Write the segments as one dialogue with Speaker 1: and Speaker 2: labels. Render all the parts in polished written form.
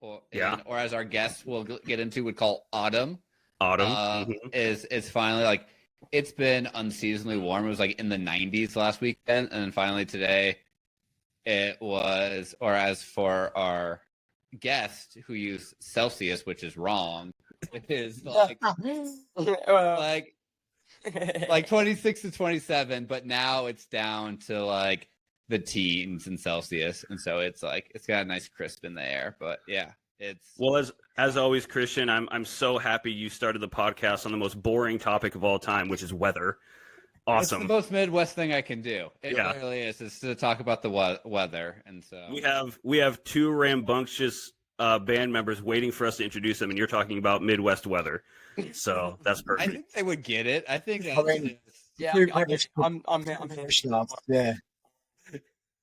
Speaker 1: or as our guest will get into, would call autumn.
Speaker 2: Autumn
Speaker 1: Is finally like it's been unseasonably warm. It was like in the 90s last weekend, and then finally today it was. Or as for our guest who used Celsius, which is wrong, it is like like 26 to 27, but now it's down to like the teens in Celsius, and so it's like it's got a nice crisp in the air. But yeah, it's
Speaker 2: well, as always, Christian, I'm so happy you started the podcast on the most boring topic of all time, which is weather. Awesome.
Speaker 1: It's the most Midwest thing I can do. It really is to talk about the weather, and so
Speaker 2: we have two rambunctious band members waiting for us to introduce them, and you're talking about Midwest weather. So that's perfect.
Speaker 1: I think they would get it. I think
Speaker 3: I'm yeah.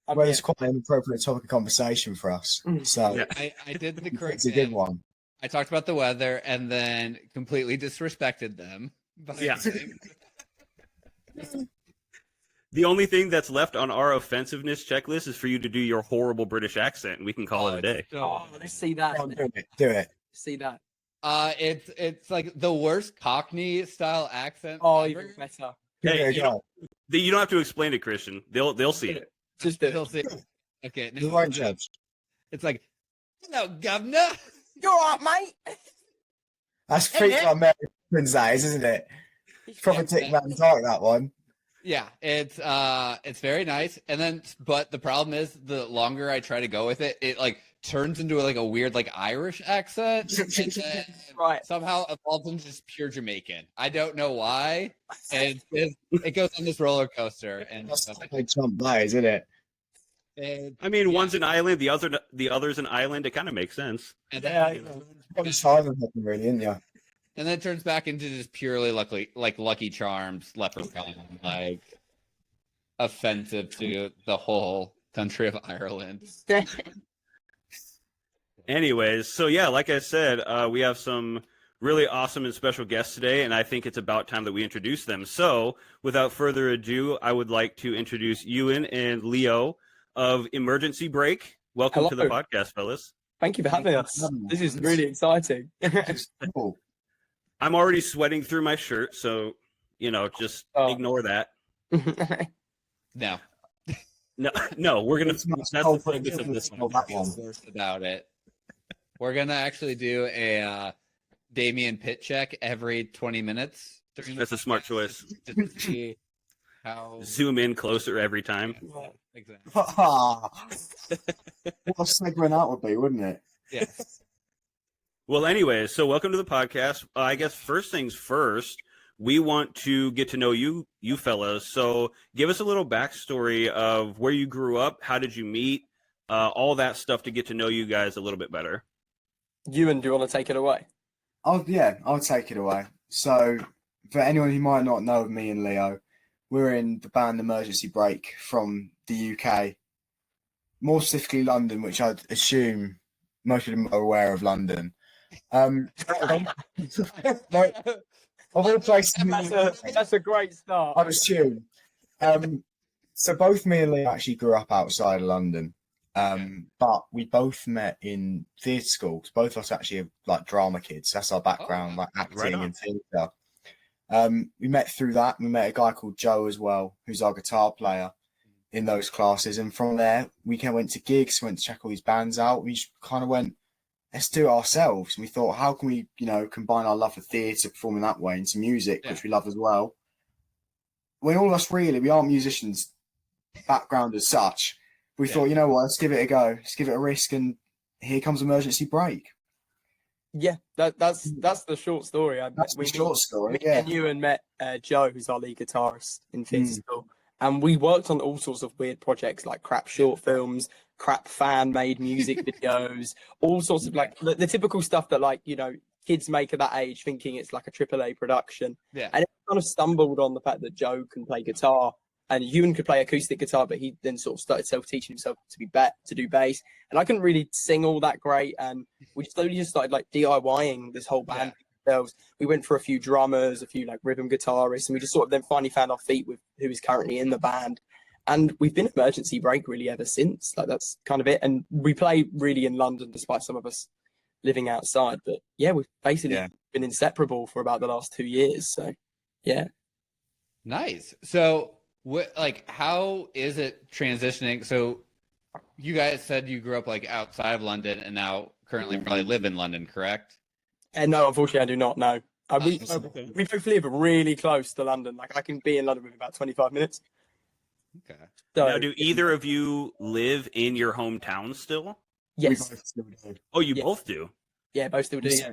Speaker 3: Well, it's quite an appropriate topic of conversation for us. So
Speaker 1: I did the correct.
Speaker 3: It's a good one.
Speaker 1: I talked about the weather and then completely disrespected them.
Speaker 2: The only thing that's left on our offensiveness checklist is for you to do your horrible British accent, and we can call it a day.
Speaker 4: Let's see that.
Speaker 3: Do it.
Speaker 4: See that.
Speaker 1: It's like the worst Cockney style accent.
Speaker 4: Even better.
Speaker 2: Hey, you don't have to explain it, Christian. They'll see it.
Speaker 4: Just do it.
Speaker 1: They'll see it. Okay.
Speaker 3: You won't judge.
Speaker 1: It's like, hello, governor.
Speaker 4: You're all right, mate.
Speaker 3: That's pretty American size, isn't it? Proper Dick Van Dyke, that one.
Speaker 1: Yeah, it's very nice. And then, but the problem is, the longer I try to go with it, it like turns into like a weird like Irish accent, and then somehow evolves into just pure Jamaican. I don't know why, and it goes on this roller coaster. And
Speaker 3: that's like Trump lies, isn't it?
Speaker 2: I mean, one's an island, the other's an island. It kind of makes sense.
Speaker 1: And
Speaker 3: probably silent really, isn't you?
Speaker 1: And then it turns back into just purely Lucky Charms, Leprechaun, like offensive to the whole country of Ireland.
Speaker 2: Anyways, so yeah, like I said, we have some really awesome and special guests today, and I think it's about time that we introduce them. So, without further ado, I would like to introduce Ewan and Leo of Emergency Break. Welcome to the podcast, fellas.
Speaker 4: Thank you for having us. This is really exciting.
Speaker 3: Cool.
Speaker 2: I'm already sweating through my shirt, so, just ignore that.
Speaker 1: No,
Speaker 2: we're going to... That's the focus of this one.
Speaker 1: About it. We're going to actually do a Damien Pitt check every 20 minutes.
Speaker 2: That's a smart choice.
Speaker 1: To see how...
Speaker 2: Zoom in closer every time.
Speaker 1: Yeah, exactly.
Speaker 3: What a segment that would be, wouldn't it?
Speaker 1: Yes.
Speaker 2: Well, anyways, so welcome to the podcast. I guess first things first, we want to get to know you fellas. So give us a little backstory of where you grew up, how did you meet, all that stuff to get to know you guys a little bit better.
Speaker 4: Ewan, do you want to take it away?
Speaker 3: I'll take it away. So for anyone who might not know me and Leo, we're in the band Emergency Break from the UK, more specifically London, which I'd assume most of them are aware of London. Of all places,
Speaker 4: that's a great start.
Speaker 3: I'd assume. So both me and Leo actually grew up outside of London, but we both met in theatre school. Because both of us actually are like drama kids. That's our background, like acting and theatre. We met through that. We met a guy called Joe as well, who's our guitar player in those classes. And from there, we went to gigs, went to check all these bands out. We just kind of went, let's do it ourselves. And we thought, how can we, combine our love for theatre, performing that way, into music, which we love as well. When all of us we aren't musicians background as such. We thought, you know what, let's give it a go. Let's give it a risk. And here comes Emergency Break.
Speaker 4: Yeah, that's the short story. Me and Ewan met Joe, who's our lead guitarist in theatre school. And we worked on all sorts of weird projects like crap short films, crap fan-made music videos, all sorts of like the typical stuff that kids make at that age thinking it's like a AAA production.
Speaker 1: Yeah.
Speaker 4: And it kind of stumbled on the fact that Joe can play guitar and Ewan could play acoustic guitar, but he then sort of started self-teaching himself to do bass. And I couldn't really sing all that great. And we slowly just started DIYing this whole band. We went for a few drummers, a few rhythm guitarists, and we just sort of then finally found our feet with who is currently in the band. And we've been Emergency Break really ever since. That's kind of it. And we play really in London, despite some of us living outside. But yeah, we've basically
Speaker 3: Yeah.
Speaker 4: been inseparable for about the last 2 years. So yeah.
Speaker 1: Nice. So what, like, how is it transitioning? So you guys said you grew up like outside of London and now currently probably live in London, correct?
Speaker 4: And no, unfortunately, I do not know. We
Speaker 2: Okay.
Speaker 4: we both live really close to London. Like I can be in London within about 25 minutes.
Speaker 1: Okay.
Speaker 4: So
Speaker 2: Now, do either of you live in your hometown still?
Speaker 3: We
Speaker 4: yes,
Speaker 3: both still do.
Speaker 2: Oh, you
Speaker 4: Yeah.
Speaker 2: both do.
Speaker 4: yeah, both still do. Yeah.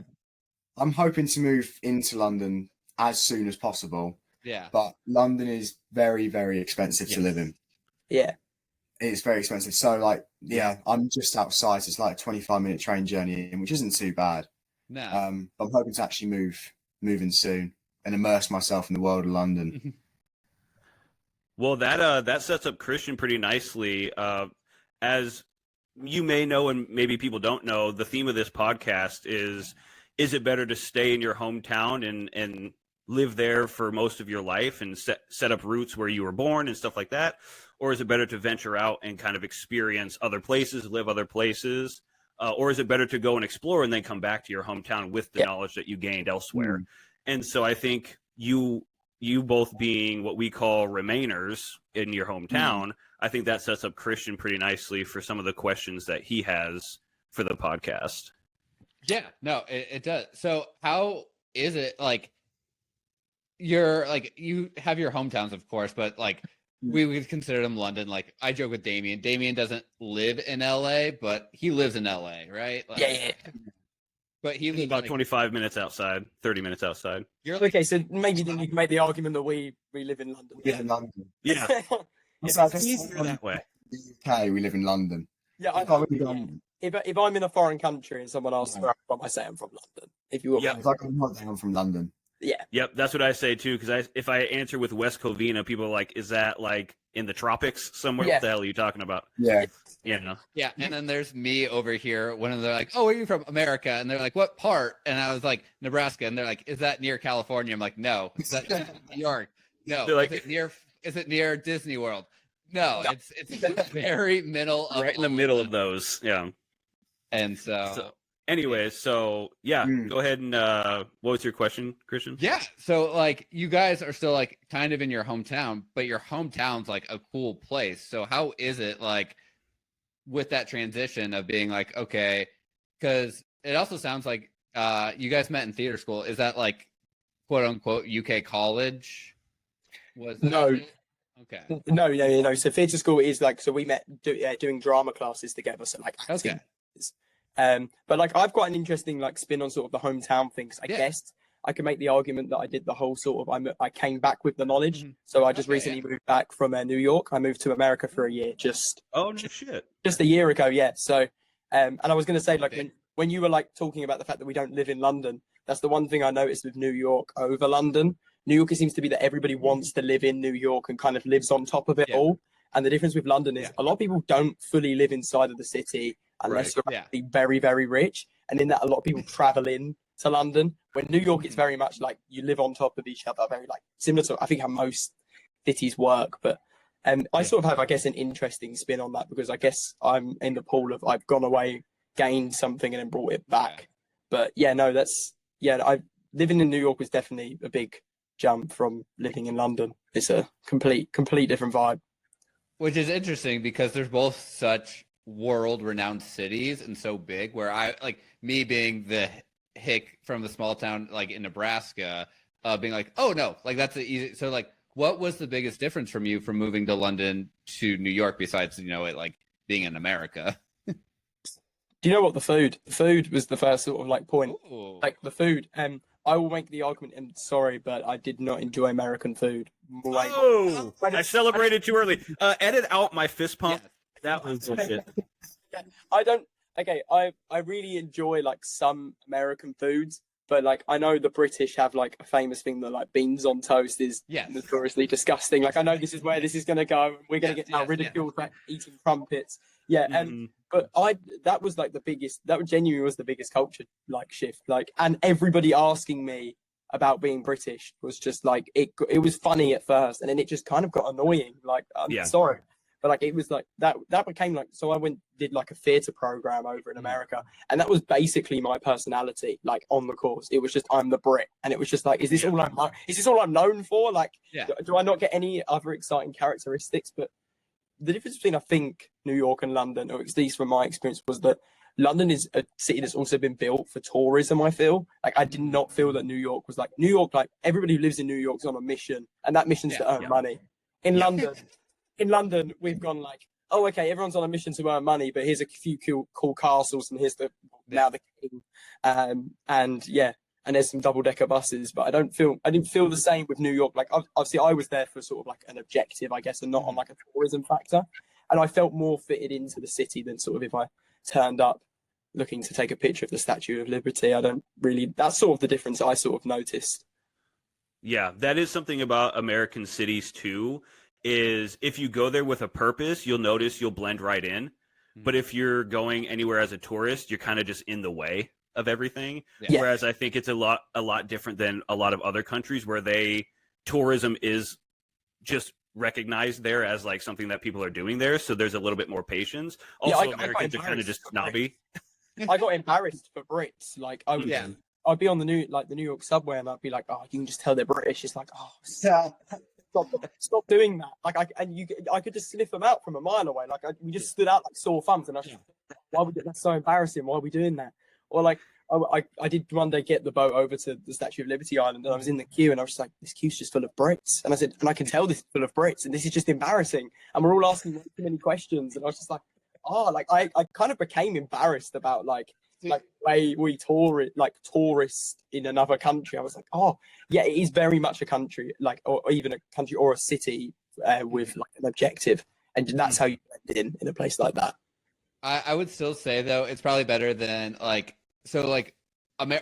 Speaker 3: I'm hoping to move into London as soon as possible,
Speaker 1: Yeah.
Speaker 3: but London is very, very expensive to
Speaker 1: Yes.
Speaker 3: live in.
Speaker 4: Yeah.
Speaker 3: It's very expensive. So, like, yeah, I'm just outside. So it's like a 25-minute train journey in, which isn't too bad.
Speaker 1: No.
Speaker 3: But I'm hoping to actually move in soon and immerse myself in the world of London.
Speaker 2: Well, that sets up Christian pretty nicely. As you may know, and maybe people don't know, the theme of this podcast is it better to stay in your hometown and live there for most of your life and set up roots where you were born and stuff like that? Or is it better to venture out and kind of experience other places, live other places? Or is it better to go and explore and then come back to your hometown with the knowledge that you gained elsewhere? And so I think you both being what we call remainers in your hometown, I think that sets up Christian pretty nicely for some of the questions that he has for the podcast.
Speaker 1: Yeah, no, it does. So how is it like you're like you have your hometowns, of course, but like we would consider them London. Like I joke with Damien. Damien doesn't live in LA, but he lives in LA, right? Like,
Speaker 4: Yeah.
Speaker 1: But he lives
Speaker 2: About
Speaker 1: like,
Speaker 2: 25 minutes outside, 30 minutes outside.
Speaker 1: you're like,
Speaker 4: Okay, so maybe then you can make the argument that we live in London.
Speaker 3: We live in London.
Speaker 2: Yeah,
Speaker 3: So
Speaker 2: it's easier that way.
Speaker 3: In the UK, we live in London.
Speaker 4: Yeah,
Speaker 3: If I lived in-
Speaker 4: if I'm in a foreign country and someone asks where I'm from, I say I'm from London. If you will.
Speaker 2: Yeah.
Speaker 3: if I come holiday, I'm from London.
Speaker 4: Yeah.
Speaker 2: Yep, that's what I say too. Because if I answer with West Covina, people are like, "Is that like in the tropics somewhere?
Speaker 4: Yeah.
Speaker 2: What the hell are you talking about?"
Speaker 3: Yeah.
Speaker 2: You know.
Speaker 1: yeah. And then there's me over here when they're like, "Oh, where are you from?" America, and they're like, "What part?" And I was like, "Nebraska," and they're like, "Is that near California?" I'm like, "No." Is that New York? No.
Speaker 2: They're like-
Speaker 1: is it near Disney World? No. It's very middle of
Speaker 2: Right in the middle of those. Yeah.
Speaker 1: And so
Speaker 2: Anyways, so yeah,
Speaker 3: Mm.
Speaker 2: go ahead and what was your question, Christian?
Speaker 1: yeah, so like you guys are still like kind of in your hometown, but your hometown's like a cool place. So how is it like with that transition of being like, okay, because it also sounds like you guys met in theater school. Is that like quote unquote UK college? Was that
Speaker 4: No.
Speaker 1: it? Okay.
Speaker 4: No. So theatre school is like, so we met doing drama classes together. So like acting.
Speaker 1: Okay.
Speaker 4: But like I've got an interesting like spin on sort of the hometown things. I
Speaker 1: Yeah.
Speaker 4: guess I can make the argument that I did the whole sort of I came back with the knowledge.
Speaker 1: Mhm.
Speaker 4: So I just
Speaker 1: Okay,
Speaker 4: recently moved back from New York. I moved to America for a year, just
Speaker 2: Oh no shit.
Speaker 4: a year ago. Yeah. So and I was going to say like
Speaker 1: Okay.
Speaker 4: when you were like talking about the fact that we don't live in London, that's the one thing I noticed with New York over London. New York, it seems to be that everybody wants to live in New York and kind of lives on top of it
Speaker 1: Yeah.
Speaker 4: all. And the difference with London is
Speaker 1: Yeah.
Speaker 4: a lot of people don't fully live inside of the city unless
Speaker 2: Right.
Speaker 4: you're
Speaker 1: Yeah.
Speaker 4: actually very, very rich. And in that, a lot of people travel in to London. When New York, it's very much like you live on top of each other, very like similar to I think how most cities work. But I sort of have, I guess, an interesting spin on that because I guess I'm in the pool of I've gone away, gained something, and then brought it back. But yeah, no, living in New York was definitely a big jump from living in London. It's a complete different vibe.
Speaker 1: Which is interesting because they're both such world-renowned cities and so big. Where I like me being the hick from the small town like in Nebraska, being like, oh no, like that's the easy. So like, what was the biggest difference from you from moving to London to New York besides it like being in America?
Speaker 4: Do you know what the food was the first sort of like point,
Speaker 1: Ooh.
Speaker 4: like the food. I will make the argument, and sorry, but I did not enjoy American food.
Speaker 2: Oh, I celebrated too early. Edit out my fist pump.
Speaker 1: Yes.
Speaker 2: That was bullshit.
Speaker 4: I don't. Okay, I really enjoy like some American foods, but like I know the British have like a famous thing that like beans on toast is
Speaker 1: Yes.
Speaker 4: notoriously disgusting. Like I know this is where this is gonna go. We're gonna
Speaker 1: Yes,
Speaker 4: get now
Speaker 1: yes,
Speaker 4: ridiculed for eating crumpets. Yeah, and
Speaker 2: Mhm.
Speaker 4: but that was like the biggest. That genuinely was the biggest culture like shift. Like, and everybody asking me about being British was just like it was funny at first, and then it just kind of got annoying. Like, I'm
Speaker 2: Yeah.
Speaker 4: sorry, but like it was like that became like, so I did like a theater program over in America, and that was basically my personality, like on the course. It was just, I'm the Brit, and it was just like, is this all I'm known for? Like, do I not get any other exciting characteristics? But the difference between, I think, New York and London, or at least from my experience, was that London is a city that's also been built for tourism. I feel like I did not feel that New York was like New York. Like everybody who lives in New York is on a mission, and that mission's to earn money. In London, we've gone like, oh, okay, everyone's on a mission to earn money, but here's a few cool castles, and here's now the king, and there's some double-decker buses. But I didn't feel the same with New York. Like obviously, I was there for sort of like an objective, I guess, and not on like a tourism factor. And I felt more fitted into the city than sort of if I turned up looking to take a picture of the Statue of Liberty. I don't really. That's sort of the difference I sort of noticed.
Speaker 2: Yeah, that is something about American cities too. Is if you go there with a purpose, you'll notice you'll blend right in. But if you're going anywhere as a tourist, you're kind of just in the way of everything. Yeah. Whereas I think it's a lot different than a lot of other countries where tourism is just recognized there as like something that people are doing there. So there's a little bit more patience. Also, Americans are kind of just snobby.
Speaker 4: I got embarrassed for Brits. Like I'd be on the New York subway, and I'd be like, oh, you can just tell they're British. It's like, oh, stop doing that. Like I could just sniff them out from a mile away. Like we just stood out like sore thumbs, and I was like, that's so embarrassing. Why are we doing that? Or like I did one day get the boat over to the Statue of Liberty Island, and I was in the queue, and I was just like, this queue's just full of Brits. And I said, and I can tell this is full of Brits, and this is just embarrassing. And we're all asking too many questions, and I was just like, I kind of became embarrassed about like way we tourists in another country. I was like, it is very much a country, like, or even a country or a city with like an objective, and that's how you blend in a place like that.
Speaker 1: I would still say though, it's probably better than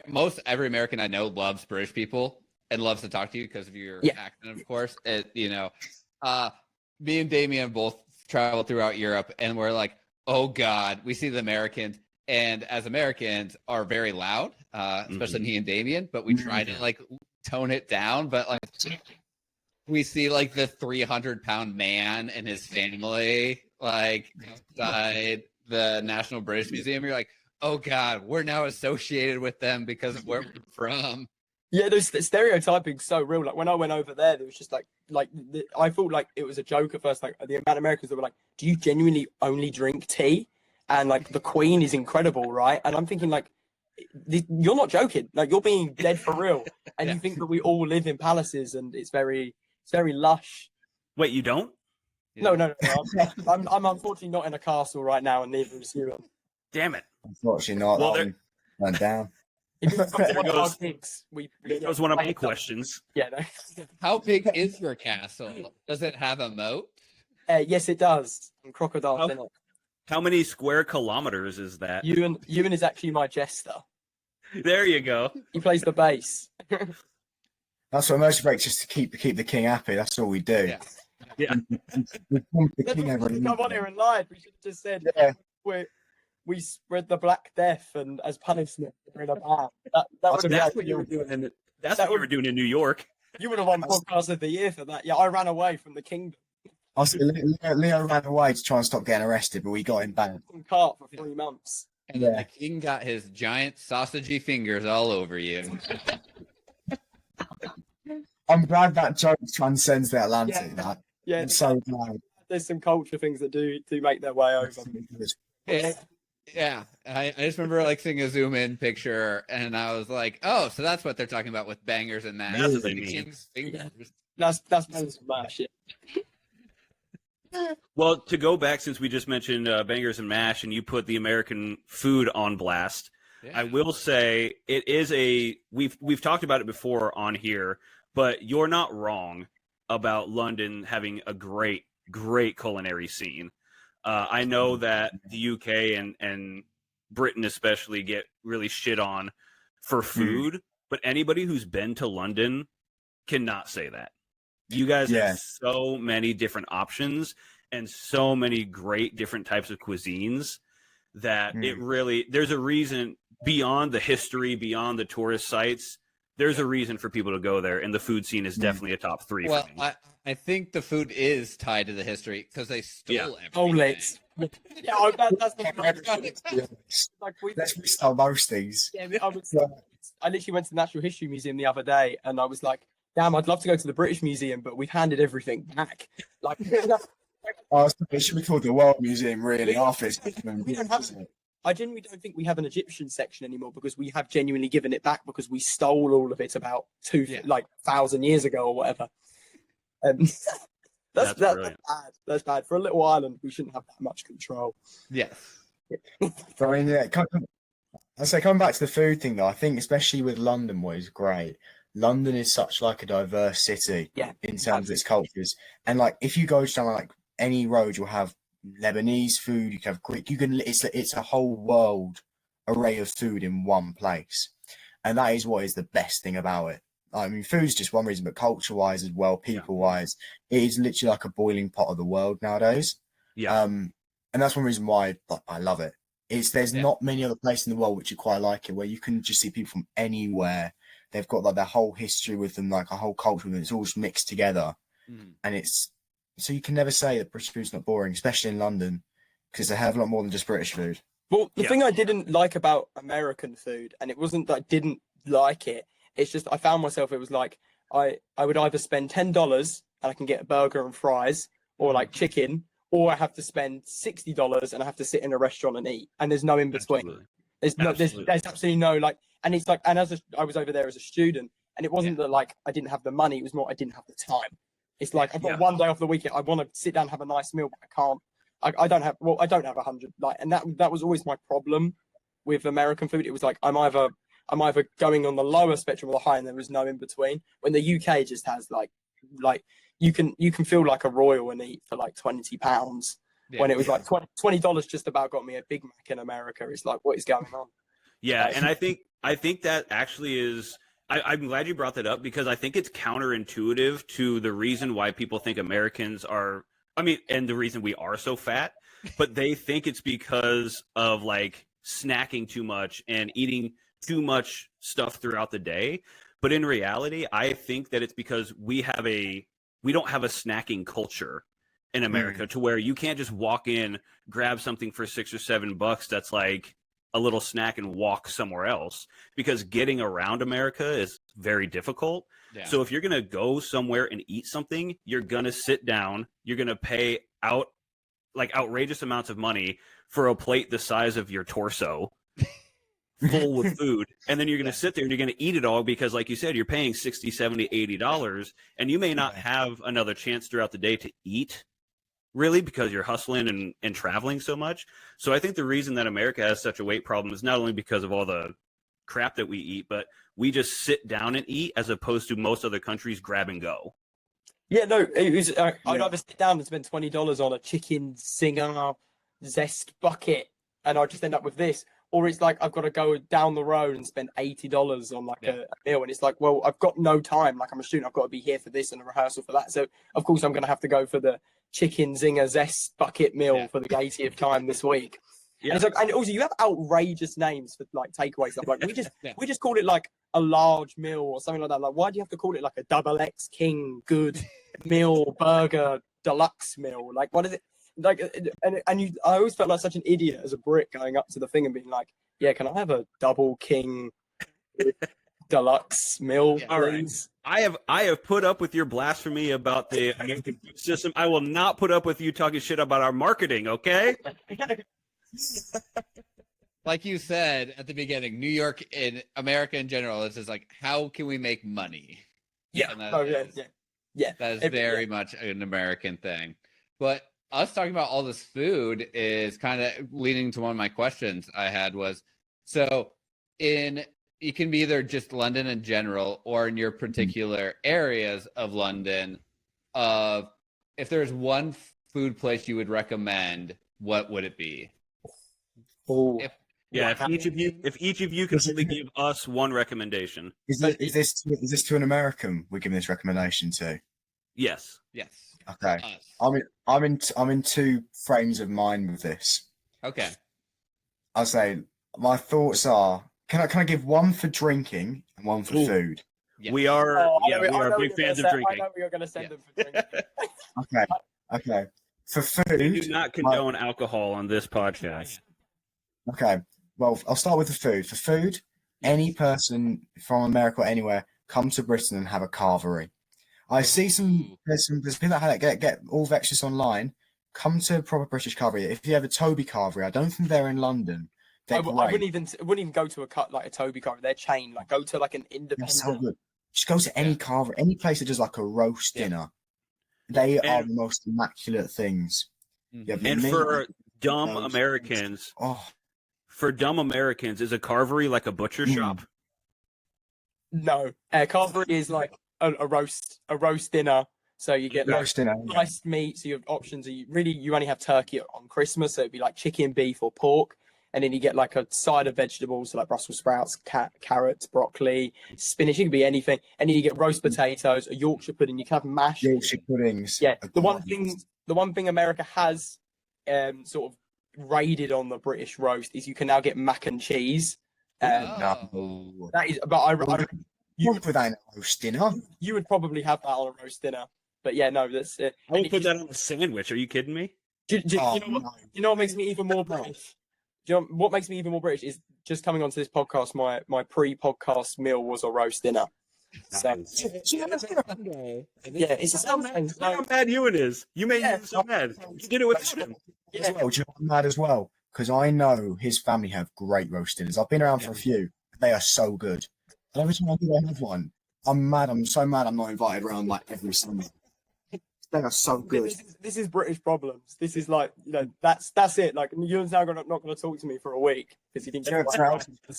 Speaker 1: most every American I know loves British people and loves to talk to you because of your accent, of course. Me and Damien both traveled throughout Europe, and we're like, oh God, we see the Americans. And as Americans are very loud, especially me and Damien, but we try to like tone it down. But like we see like the 300-pound man and his family like outside the National British Museum. You're like, oh God, we're now associated with them because of where we're from.
Speaker 4: Yeah, the stereotyping's so real. Like when I went over there was just I thought like it was a joke at first. Like the amount of Americans that were like, do you genuinely only drink tea? And like the Queen is incredible, right? And I'm thinking like, you're not joking. Like you're being dead for real. And you think that we all live in palaces and it's very lush.
Speaker 2: Wait, you don't?
Speaker 4: No. I'm unfortunately not in a castle right now, and neither is you.
Speaker 2: Damn it.
Speaker 3: Unfortunately not. Well, went down.
Speaker 2: That was one of my questions.
Speaker 4: Yeah. No.
Speaker 1: How big is your castle? Does it have a moat?
Speaker 4: Yes, it does. And crocodiles in it.
Speaker 2: How many square kilometers is that?
Speaker 4: Ewan is actually my jester.
Speaker 2: There you go.
Speaker 4: He plays the bass.
Speaker 3: That's what most breaks, just to keep the king happy. That's all we do.
Speaker 2: Yeah.
Speaker 4: Come on here and lied. We should have just said we spread the Black Death, and as punishment we're in a band.
Speaker 2: That's what you were doing. That's what you were doing in New York.
Speaker 4: You would have won Podcast of the Year for that. Yeah, I ran away from the kingdom.
Speaker 3: Leo ran away to try and stop getting arrested, but we got him back.
Speaker 4: Cart for 3 months.
Speaker 1: And then the king got his giant sausagey fingers all over you.
Speaker 3: I'm glad that joke transcends the Atlantic. I'm so glad.
Speaker 4: There's some culture things that do make their way over.
Speaker 1: Yeah. I just remember like seeing a zoom in picture, and I was like, oh, so that's what they're talking about with bangers and mash.
Speaker 2: That's what they mean.
Speaker 1: King's fingers.
Speaker 4: That's mash.
Speaker 2: Well, to go back, since we just mentioned bangers and mash, and you put the American food on blast, I will say it is we've talked about it before on here, but you're not wrong about London having a great culinary scene. I know that the UK and Britain especially get really shit on for food, but anybody who's been to London cannot say that. You guys have so many different options and so many great different types of cuisines that it really, there's a reason beyond the history, beyond the tourist sites, there's a reason for people to go there, and the food scene is definitely a top 3
Speaker 1: Well,
Speaker 2: for me.
Speaker 1: I think the food is tied to the history because they stole everything.
Speaker 4: Omelets. Yeah, that's like
Speaker 3: Let's restart most things.
Speaker 4: Yeah, I literally went to the Natural History Museum the other day, and I was like, "Damn, I'd love to go to the British Museum, but we've handed everything back." Like,
Speaker 3: It should be called the World Museum, really. Office.
Speaker 4: I genuinely don't think we have an Egyptian section anymore because we have genuinely given it back because we stole all of it about 1,000 years ago or whatever. That's bad. That's bad for a little island. We shouldn't have that much control.
Speaker 1: Yes.
Speaker 3: I mean, yeah. I say coming back to the food thing though, I think especially with London, what is great. London is such like a diverse city in terms of its cultures, and like if you go down like any road, you'll have Lebanese food, you can have Greek, it's a whole world array of food in one place, and that is what is the best thing about it. I mean, food's just one reason, but culture-wise as well, people-wise, it is literally like a boiling pot of the world nowadays. Yeah. And that's one reason why I love it. There's not many other places in the world which are quite like it, where you can just see people from anywhere. They've got like their whole history with them, like a whole culture with them. It's all just mixed together, and so you can never say that British food's not boring, especially in London, because they have a lot more than just British food.
Speaker 4: Well, the thing I didn't like about American food, and it wasn't that I didn't like it, it's just I found myself, it was like I would either spend $10 and I can get a burger and fries, or like chicken, or I have to spend $60 and I have to sit in a restaurant and eat, and there's no in between. There's absolutely no like, and it's like, and I was over there as a student, and it wasn't that like I didn't have the money, it was more I didn't have the time. It's like I've got one day off the weekend, I want to sit down and have a nice meal, but I can't. I don't have 100, like, and that was always my problem with American food. It was like I'm either going on the lower spectrum or the high, and there was no in between. When the UK just has like you can feel like a royal and eat for like £20. When it was like $20 just about got me a Big Mac in America. It's like, what is going on?
Speaker 2: Yeah, and I think that actually is. I'm glad you brought that up, because I think it's counterintuitive to the reason why people think Americans are. I mean, and the reason we are so fat, but they think it's because of like snacking too much and eating too much stuff throughout the day. But in reality, I think that it's because we don't have a snacking culture in America to where you can't just walk in, grab something for $6 or $7 that's like a little snack and walk somewhere else, because getting around America is very difficult. Yeah. So if you're going to go somewhere and eat something, you're going to sit down, you're going to pay outrageous amounts of money for a plate the size of your torso full with food. And then you're going to sit there and you're going to eat it all, because like you said, you're paying $60, $70, $80, and you may not have another chance throughout the day to eat, really, because you're hustling and traveling so much. So I think the reason that America has such a weight problem is not only because of all the crap that we eat, but we just sit down and eat, as opposed to most other countries grab and go.
Speaker 4: Yeah, no, it was. I'd either sit down and spend $20 on a chicken zinger zest bucket, and I'd just end up with this, or it's like I've got to go down the road and spend $80 on like a meal, and it's like, well, I've got no time. Like, I'm a student, I've got to be here for this and a rehearsal for that. So of course I'm going to have to go for the chicken zinger zest bucket meal for the 80th time this week. Yeah. And it's like, and also you have outrageous names for like takeaway stuff. Like we just call it like a large meal or something like that. Like, why do you have to call it like a XX King good meal burger deluxe meal? Like, what is it? Like, I always felt like such an idiot as a Brit going up to the thing and being like, yeah, can I have a double King deluxe meal, please?
Speaker 2: Right. I have put up with your blasphemy about the American food system. I will not put up with you talking shit about our marketing, okay?
Speaker 1: Like you said at the beginning, New York and America in general, it's just like, how can we make money?
Speaker 4: Yeah.
Speaker 1: That is very much an American thing. But us talking about all this food is kind of leading to one of my questions I had was, so it can be either just London in general or in your particular areas of London, if there's one food place you would recommend, what would it be?
Speaker 2: If each of you can only give us one recommendation.
Speaker 3: Is this to an American we're giving this recommendation to?
Speaker 2: Yes.
Speaker 3: Okay. I'm in two frames of mind with this.
Speaker 1: Okay.
Speaker 3: I'll say my thoughts are, can I give one for drinking and one for food?
Speaker 1: Yes.
Speaker 2: We are,
Speaker 4: I
Speaker 2: we
Speaker 4: know
Speaker 2: are
Speaker 4: what
Speaker 2: big
Speaker 4: you're
Speaker 2: fans of
Speaker 4: gonna
Speaker 2: drinking.
Speaker 4: I know you're going to send
Speaker 1: Yeah.
Speaker 4: them for drinking.
Speaker 3: Okay. For
Speaker 2: We
Speaker 3: food,
Speaker 2: do not condone alcohol on this podcast.
Speaker 3: okay. Well, I'll start with the food. For food, any person from America or anywhere, come to Britain and have a carvery. I see there's people that get all vexed online. Come to a proper British carvery. If you have a Toby carvery, I don't think they're in London. They're
Speaker 4: I
Speaker 3: great.
Speaker 4: wouldn't even go to a Toby carvery. They're chain. Like go to like an
Speaker 3: They're
Speaker 4: independent.
Speaker 3: so good. Just go to any carvery, any place that does like a roast dinner. They are the most immaculate things.
Speaker 2: And for dumb Americans, is a carvery like a butcher shop?
Speaker 4: No, carvery is like a roast dinner. So you get
Speaker 3: roast dinner,
Speaker 4: sliced meat. So your options are you only have turkey on Christmas. So it'd be like chicken, beef, or pork. And then you get like a side of vegetables, so like Brussels sprouts, carrots, broccoli, spinach. It could be anything. And then you get roast potatoes, a Yorkshire pudding. You can have mash.
Speaker 3: Yorkshire puddings.
Speaker 4: Yeah, the one thing America has sort of raided on the British roast is you can now get mac and cheese.
Speaker 3: No.
Speaker 4: That is, but
Speaker 3: you put that in a roast dinner.
Speaker 4: You would probably have that on a roast dinner. But yeah, no, that's it.
Speaker 2: I would put that on a sandwich. Are you kidding me?
Speaker 4: You know what makes me even more British? Do you know what makes me even more British is just coming onto this podcast. My pre-podcast meal was a roast dinner. So, yeah, it's something.
Speaker 2: Look how mad Ewan is. You made him so mad. You did it with him.
Speaker 3: As well. Do you know I'm mad as well? Because I know his family have great roast dinners. I've been around for a few. They are so good. And every time I do have one, I'm mad. I'm so mad I'm not invited around like every Sunday. They are so good.
Speaker 4: This is British problems. This is like, that's it. Like, Ewan's now not going to talk to me for a week because he didn't get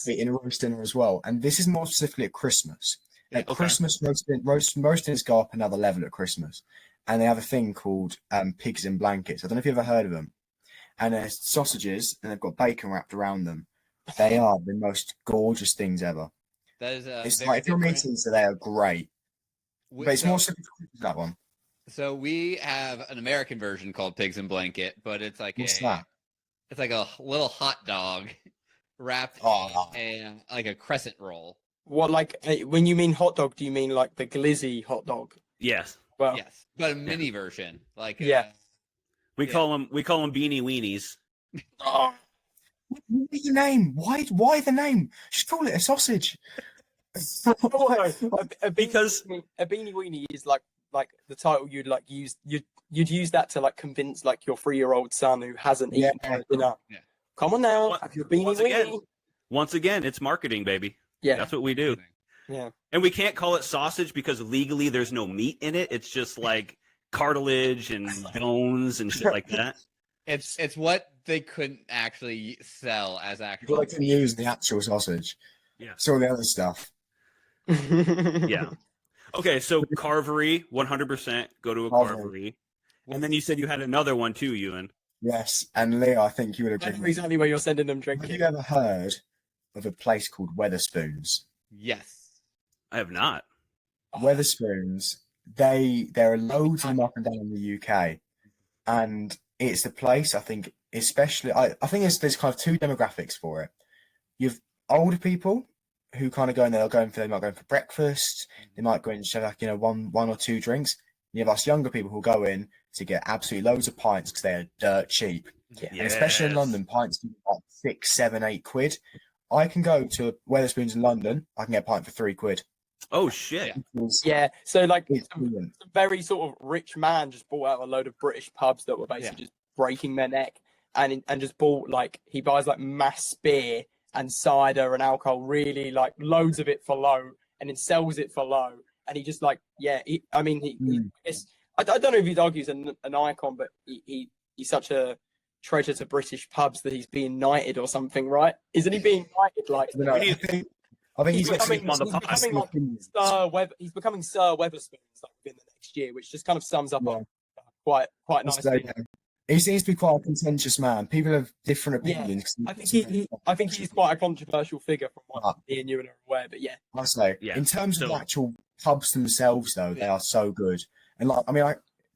Speaker 3: in a roast dinner as well. And this is more specifically at Christmas. At Christmas, roast dinners go up another level at Christmas. And they have a thing called pigs in blankets. I don't know if you've ever heard of them. And they're sausages, and they've got bacon wrapped around them. They are the most gorgeous things ever.
Speaker 1: That is
Speaker 3: it's like if you're meeting, so they are great. But it's more specific to that one.
Speaker 1: So we have an American version called Pigs in Blanket, but it's like it's like a little hot dog wrapped in like a crescent roll.
Speaker 4: What, like when you mean hot dog, do you mean like the glizzy hot dog?
Speaker 2: Yes.
Speaker 4: Well,
Speaker 1: yes, but a mini version. Like
Speaker 2: we call them beanie weenies.
Speaker 3: Why the name? Why the name? Just call it a sausage.
Speaker 4: Because a beanie weenie is like the title you'd like use. You'd use that to like convince like your 3-year-old son who hasn't eaten dinner. Yeah. Come on now, have your beanie weenie.
Speaker 2: Once again, it's marketing, baby.
Speaker 4: Yeah,
Speaker 2: that's what we do.
Speaker 4: Yeah,
Speaker 2: and we can't call it sausage because legally there's no meat in it. It's just like cartilage and bones and shit like that.
Speaker 1: It's what they couldn't actually sell as actual.
Speaker 3: Well, they can use the actual sausage.
Speaker 2: Yeah.
Speaker 3: So the other stuff.
Speaker 2: Yeah. Okay, so carvery, 100% go to a carvery. And then you said you had another one too, Ewan.
Speaker 3: Yes, and Leo, I think you would agree.
Speaker 4: That's exactly where you're sending them drinking.
Speaker 3: Have you ever heard of a place called Wetherspoons?
Speaker 1: Yes.
Speaker 2: I have not.
Speaker 3: Wetherspoons, there are loads of them up and down in the UK. And it's the place, I think, especially, I think there's kind of two demographics for it. You've older people who kind of go in there, they might go in for breakfast, they might go in and share like, one or two drinks. You have us younger people who go in to get absolutely loads of pints because they're dirt cheap. Yeah. And especially in London, pints can be like 6, 7, 8 quid. I can go to Wetherspoons in London, I can get a pint for 3 quid.
Speaker 2: Oh shit.
Speaker 4: Yeah. So like a very sort of rich man just bought out a load of British pubs that were basically just breaking their neck and just bought he buys like mass beer and cider and alcohol, really like loads of it for low, and then sells it for low. And he just I don't know if he'd argue he's an icon, but he's such a treasure to British pubs that he's being knighted or something, right? Isn't he being knighted?
Speaker 3: I think
Speaker 4: he's becoming Sir Wetherspoons within the next year, which just kind of sums up quite nicely.
Speaker 3: He seems to be quite a contentious man. People have different opinions.
Speaker 4: Yeah. I think he's quite a controversial figure from what me and you are aware. But
Speaker 3: I say, in terms of the actual pubs themselves, though, they are so good. And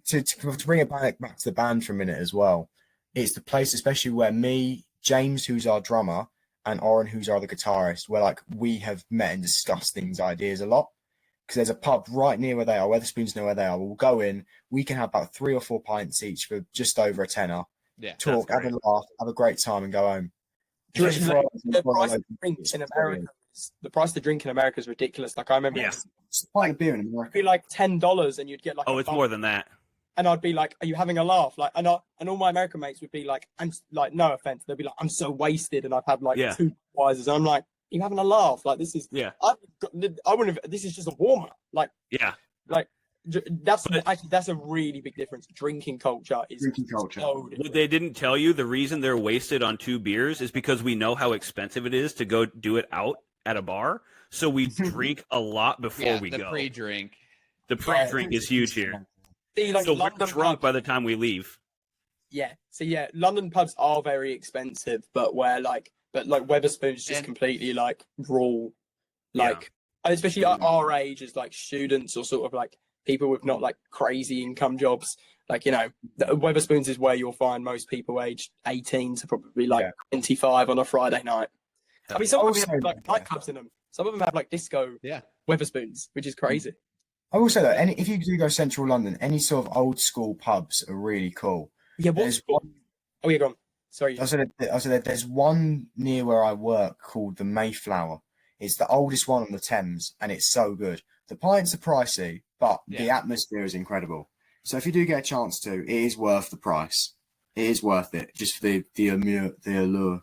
Speaker 3: to bring it back to the band for a minute as well, it's the place, especially where me, James, who's our drummer, and Oren, who's our other guitarist, where we have met and discussed things, ideas a lot. because there's a pub right near where they are. Wetherspoons know where they are. We'll go in. We can have about 3 or 4 pints each for just over a tenner.
Speaker 1: Yeah,
Speaker 3: talk, have a laugh, have a great time, and go home.
Speaker 4: The price of drink in America is ridiculous. Like I remember,
Speaker 3: buying a beer in America,
Speaker 4: it'd be like $10, and you'd get like.
Speaker 2: Oh, it's more than that.
Speaker 4: And I'd be like, "Are you having a laugh?" Like, and all my American mates would be like, "I'm like, no offense," they'd be like, "I'm so wasted," and I've had like 2 Budweisers. I'm like, "Are you having a laugh? Like, this is I wouldn't have. This is just a warm up. Like, that's a really big difference. Drinking culture is
Speaker 3: drinking culture.
Speaker 2: What they didn't tell you, the reason they're wasted on 2 beers is because we know how expensive it is to go do it out at a bar. So we drink a lot before we go.
Speaker 1: The pre-drink.
Speaker 2: The pre-drink is huge here.
Speaker 4: See, like,
Speaker 2: so
Speaker 4: London
Speaker 2: we're drunk by the time we leave.
Speaker 4: Yeah. So yeah, London pubs are very expensive, but Wetherspoons just completely like rule. Like, especially at our age as like students or sort of like people with not like crazy income jobs. Like, you know, Wetherspoons is where you'll find most people aged 18 to probably like 25 on a Friday night. I mean, some of them have like nightclubs in them. Some of them have like disco Wetherspoons, which is crazy.
Speaker 3: I will say that if you do go central London, any sort of old school pubs are really cool.
Speaker 4: Yeah, go on. Sorry.
Speaker 3: I said there's one near where I work called the Mayflower. It's the oldest one on the Thames, and it's so good. The pints are pricey, but the atmosphere is incredible. So if you do get a chance to, it is worth the price. It is worth it, just for the allure, the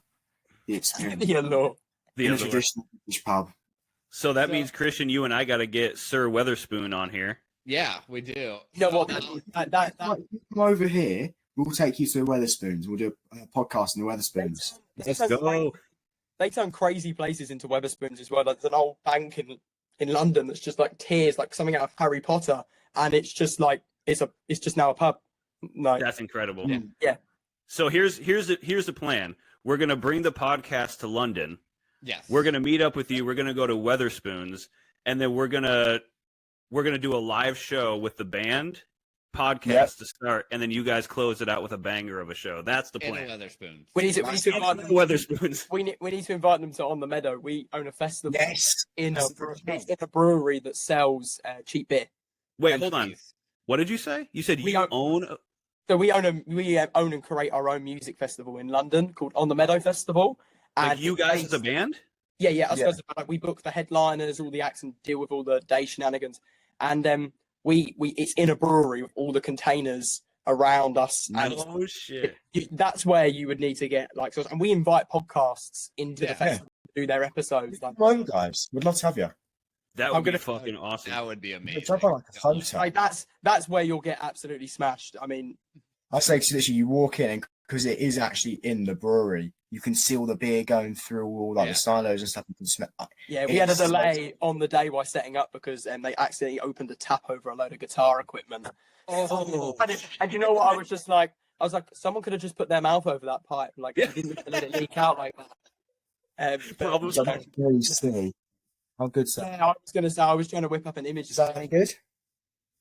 Speaker 3: experience.
Speaker 2: The
Speaker 3: traditional British pub.
Speaker 2: So that means, Christian, you and I got to get Sir Wetherspoon on here.
Speaker 1: Yeah, we do.
Speaker 4: You know what?
Speaker 3: Come over here. We'll take you to the Wetherspoons. We'll do a podcast in the Wetherspoons.
Speaker 2: Let's go.
Speaker 4: They turn crazy places into Wetherspoons as well. Like, there's an old bank in London that's just like tears, like something out of Harry Potter, and it's just like it's just now a pub. No,
Speaker 2: that's incredible.
Speaker 4: Yeah.
Speaker 2: So here's the plan. We're gonna bring the podcast to London.
Speaker 1: Yes.
Speaker 2: We're gonna meet up with you. We're gonna go to Wetherspoons, and then we're gonna do a live show with the band podcast to start, and then you guys close it out with a banger of a show. That's the plan.
Speaker 1: Wetherspoons.
Speaker 4: We need to invite them.
Speaker 2: Wetherspoons.
Speaker 4: We need to invite them to On the Meadow. We own a festival.
Speaker 3: Yes.
Speaker 4: In a brewery that sells cheap beer.
Speaker 2: Wait, hold on. What did you say? You said we own.
Speaker 4: So we own and create our own music festival in London called On the Meadow Festival. And
Speaker 2: like you guys as a band?
Speaker 4: Yeah. Us guys, like, we book the headliners, all the acts, and deal with all the day shenanigans. And it's in a brewery with all the containers around us.
Speaker 2: Oh shit!
Speaker 4: That's where you would need to get like, and we invite podcasts into the festival to do their episodes. Like,
Speaker 3: come on, guys, we'd love to have you.
Speaker 2: That would be fucking awesome.
Speaker 1: That would be amazing.
Speaker 4: Like, that's where you'll get absolutely smashed. I mean,
Speaker 3: I say literally, you walk in and because it is actually in the brewery, you can see all the beer going through all like the silos and stuff. You can smell.
Speaker 4: Yeah, we had a delay on the day while setting up because they accidentally opened a tap over a load of guitar equipment. And you know what? I was like, someone could have just put their mouth over that pipe, like didn't let it leak out like that.
Speaker 2: Problems.
Speaker 3: Very silly. How good's that?
Speaker 4: Yeah, I was gonna say I was trying to whip up an image.
Speaker 3: Is that any good?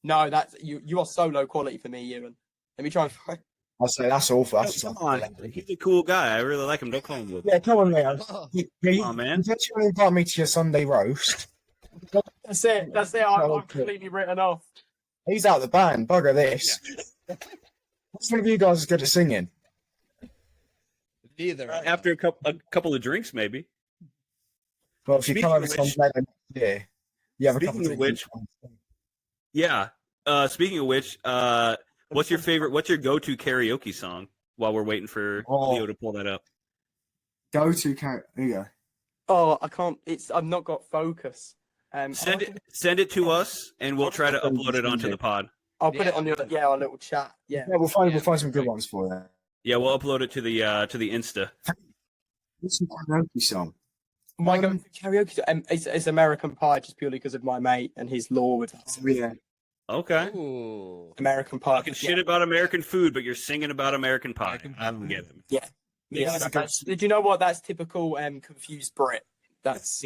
Speaker 4: No, that's you are so low quality for me, Ewan. Let me try and find.
Speaker 3: I'll say that's awful.
Speaker 2: Come on, he's a cool guy. I really like him. Don't call him good.
Speaker 3: Yeah, come on, Leo.
Speaker 2: Come on, man.
Speaker 3: You want to invite me to your Sunday roast?
Speaker 4: That's it. I'm completely written off.
Speaker 3: He's out the band. Bugger this. Which one of you guys is good at singing?
Speaker 1: Neither.
Speaker 2: After a couple of drinks, maybe.
Speaker 3: Well, if you come over Sunday next year, you have a couple of drinks.
Speaker 2: Speaking of which, what's your go-to karaoke song while we're waiting for Leo to pull that up?
Speaker 3: Go-to karaoke. There you go.
Speaker 4: Oh, I can't. I've not got focus.
Speaker 2: Send it to us, and we'll try to upload it onto the pod.
Speaker 4: I'll put it on our little chat. Yeah,
Speaker 3: we'll find some good ones for you.
Speaker 2: Yeah, we'll upload it to the Insta.
Speaker 3: What's your karaoke song?
Speaker 4: My karaoke song, it's American Pie, just purely because of my mate and his law with
Speaker 2: Okay.
Speaker 1: Ooh.
Speaker 4: American Pie.
Speaker 2: Talking shit about American food, but you're singing about American pie. I don't get them.
Speaker 4: Yeah. Did you know what? That's typical confused Brit. That's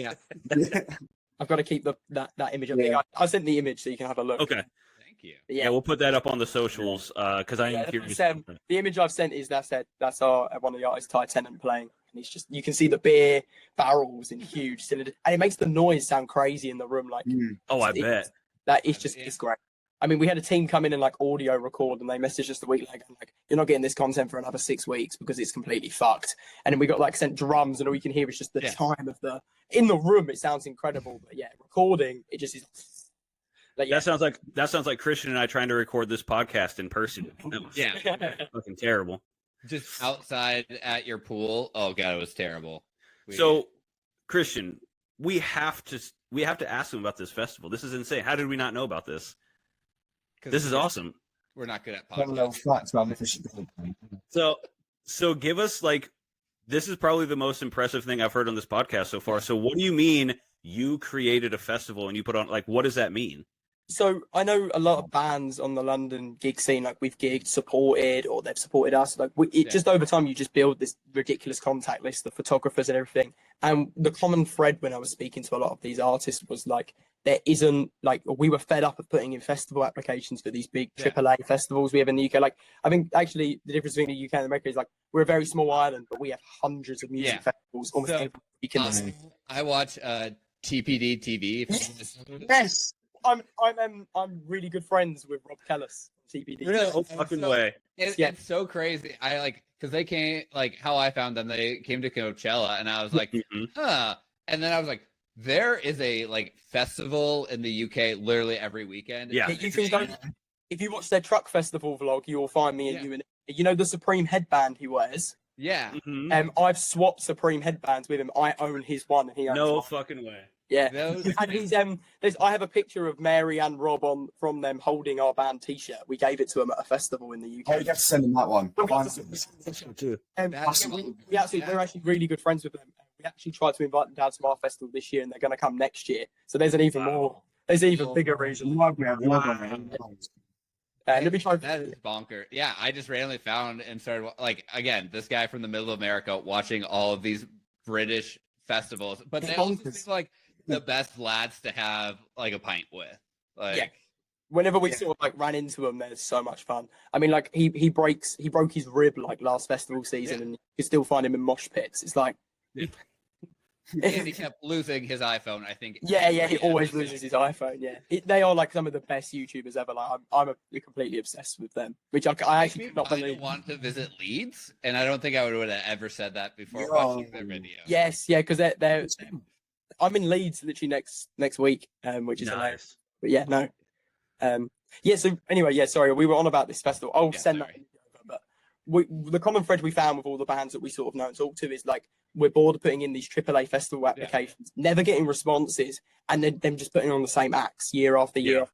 Speaker 4: I've got to keep that image up. Yeah. I sent the image so you can have a look.
Speaker 2: Okay.
Speaker 1: Thank you.
Speaker 2: Yeah, we'll put that up on the socials because I am curious.
Speaker 4: The image I've sent is that's our one of the artists, Ty Tennant, playing. and it's just you can see the beer barrels in huge cylinders, and it makes the noise sound crazy in the room. Like,
Speaker 2: oh, I bet
Speaker 4: that is just it's great. I mean, we had a team come in and like audio record, and they messaged us the week later, like, you're not getting this content for another 6 weeks because it's completely fucked. And then we got like sent drums, and all you can hear is just the chime of the in the room. It sounds incredible, but yeah, recording it just is. Like,
Speaker 2: that sounds like Christian and I trying to record this podcast in person.
Speaker 1: Yeah,
Speaker 2: fucking terrible.
Speaker 1: Just outside at your pool. Oh god, it was terrible.
Speaker 2: So, Christian, we have to ask him about this festival. This is insane. How did we not know about this? This is awesome.
Speaker 1: We're not good at podcasts.
Speaker 2: So give us like, this is probably the most impressive thing I've heard on this podcast so far. So what do you mean you created a festival and you put on, like, what does that mean?
Speaker 4: So I know a lot of bands on the London gig scene, like we've gigged, supported, or they've supported us. Like just over time, you just build this ridiculous contact list of photographers and everything. And the common thread when I was speaking to a lot of these artists was like, there isn't like, we were fed up of putting in festival applications for these big AAA festivals we have in the UK. Like, I think actually the difference between the UK and America is like, we're a very small island, but we have hundreds of music festivals almost every week.
Speaker 1: I watch TPD TV.
Speaker 4: Yes. I'm really good friends with Rob Kellis from TPD.
Speaker 2: Really? Oh, fucking way.
Speaker 1: It's so crazy. I like, because they came, like how I found them, they came to Coachella, and I was like, huh. And then I was like, there is a like festival in the UK literally every weekend.
Speaker 2: Yeah.
Speaker 4: You can go, if you watch their truck festival vlog, you will find me and you. And you know the Supreme headband he wears?
Speaker 1: Yeah.
Speaker 4: I've swapped Supreme headbands with him. I own his one, and he owns
Speaker 2: No
Speaker 4: mine.
Speaker 2: fucking way.
Speaker 4: Yeah, and he's I have a picture of Mary and Rob from them holding our band T-shirt. We gave it to them at a festival in the UK.
Speaker 3: Oh, you have to send them that one.
Speaker 4: We're actually really good friends with them. We actually tried to invite them down to our festival this year, and they're going to come next year. So there's an even more, there's an even bigger reason.
Speaker 1: That is bonker. Yeah, I just randomly found and started, like, again, this guy from the middle of America watching all of these British festivals, but they also seem like the best lads to have like a pint with. Like,
Speaker 4: whenever we sort of like ran into him, there's so much fun. I mean, like he broke his rib like last festival season, and you can still find him in mosh pits. It's like.
Speaker 1: And he kept losing his iPhone, I think.
Speaker 4: He always loses his iPhone. Yeah, they are like some of the best YouTubers ever. Like I'm completely obsessed with them, which I actually could not believe.
Speaker 1: I want to visit Leeds, and I don't think I would have ever said that before watching their video.
Speaker 4: Yes, because they're I'm in Leeds literally next week, which is hilarious. But yeah, no, So anyway, sorry, we were on about this festival. I'll send that. But the common thread we found with all the bands that we sort of know and talk to is like, we're bored of putting in these AAA festival applications, never getting responses, and then them just putting on the same acts year after year,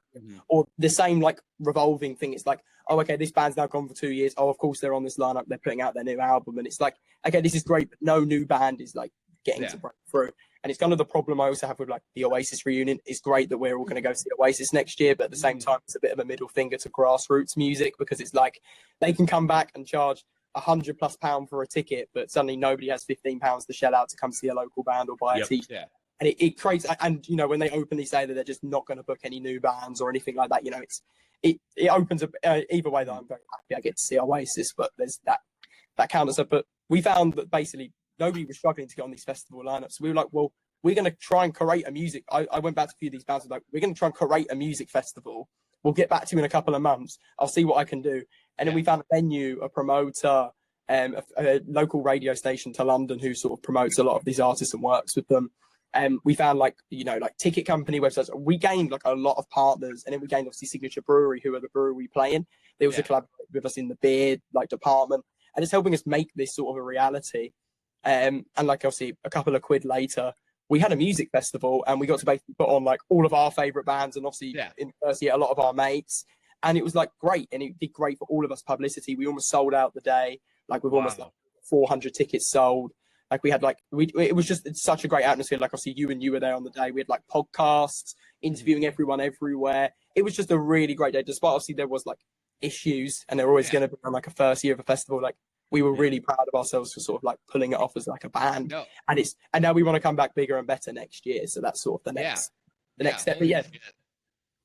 Speaker 4: or the same like revolving thing. It's like, oh, okay, this band's now gone for 2 years. Oh, of course they're on this lineup. They're putting out their new album, and it's like, okay, this is great, but no new band is like getting to break through. And it's kind of the problem I also have with like the Oasis reunion. It's great that we're all going to go see Oasis next year, but at the same time, it's a bit of a middle finger to grassroots music, because it's like they can come back and charge £100+ for a ticket, but suddenly nobody has £15 to shell out to come see a local band or buy a t-shirt. And it creates, and you know, when they openly say that they're just not going to book any new bands or anything like that, you know, it opens up either way. That I'm very happy I get to see Oasis, but there's that counters up. But we found that basically nobody was struggling to get on these festival lineups. We were like, well, we're going to try and create a music. I went back to a few of these bands, like, we're going to try and create a music festival. We'll get back to you in a couple of months. I'll see what I can do. And then we found a venue, a promoter, a local radio station to London who sort of promotes a lot of these artists and works with them. We found like ticket company websites. We gained like a lot of partners, and then we gained obviously Signature Brewery, who are the brewery we play in. They also collaborate with us in the beer like department, and it's helping us make this sort of a reality. And like obviously a couple of quid later, we had a music festival, and we got to basically put on like all of our favorite bands, and obviously in the first year a lot of our mates. And it was like great, and it did great for all of us publicity. We almost sold out the day, like with almost like 400 tickets sold. Like we had like it was just such a great atmosphere. Like obviously you were there on the day. We had like podcasts, interviewing everyone everywhere. It was just a really great day. Despite obviously there was like issues, and they're always going to be on like a first year of a festival. Like we were really proud of ourselves for sort of like pulling it off as like a band. And now we want to come back bigger and better next year. So that's sort of the next step. But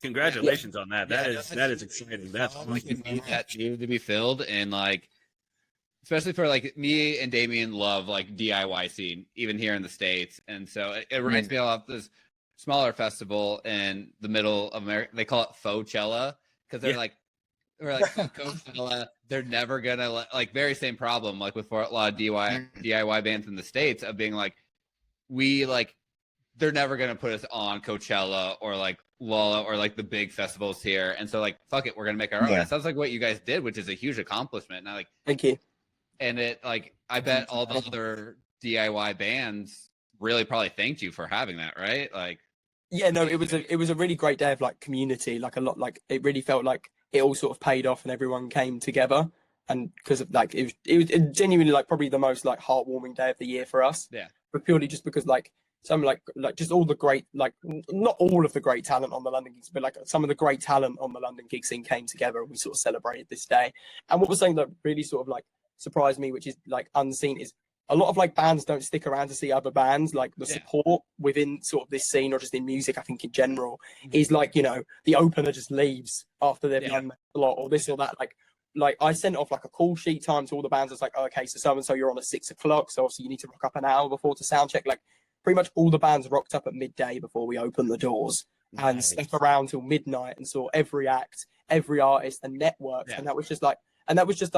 Speaker 2: congratulations on that. That is exciting. That's
Speaker 1: like need that tube to be filled, and like especially for like me and Damien love like DIY scene, even here in the States. And so it reminds me of this smaller festival in the middle of America. They call it Fauchella because they're like, we're like Coachella. They're never gonna like very same problem like with a lot of DIY bands in the States of being like, we like they're never gonna put us on Coachella or like Lolla or like the big festivals here. And so like fuck it, we're gonna make our own. It sounds like what you guys did, which is a huge accomplishment. And I like
Speaker 4: thank you.
Speaker 1: And it like I bet all the other DIY bands really probably thanked you for having that, right? Like
Speaker 4: yeah, no, it was a really great day of like community, like a lot, like it really felt like it all sort of paid off and everyone came together. And because of like it was genuinely like probably the most like heartwarming day of the year for us.
Speaker 1: Yeah.
Speaker 4: But purely just because like some like just all the great, like not all of the great talent on the London gigs, but like some of the great talent on the London gig scene came together and we sort of celebrated this day. And what was something that really sort of like surprised me, which is like unseen, is a lot of like bands don't stick around to see other bands. Like the support within sort of this scene or just in music, I think in general, is like, you know, the opener just leaves after they've done a lot or this or that. Like I sent off like a call sheet time to all the bands. It's like, oh, okay, so and so you're on at 6 o'clock, so obviously you need to rock up an hour before to sound check. Like pretty much all the bands rocked up at midday before we opened the doors and stuck around till midnight and saw every act, every artist and networks. And that was just like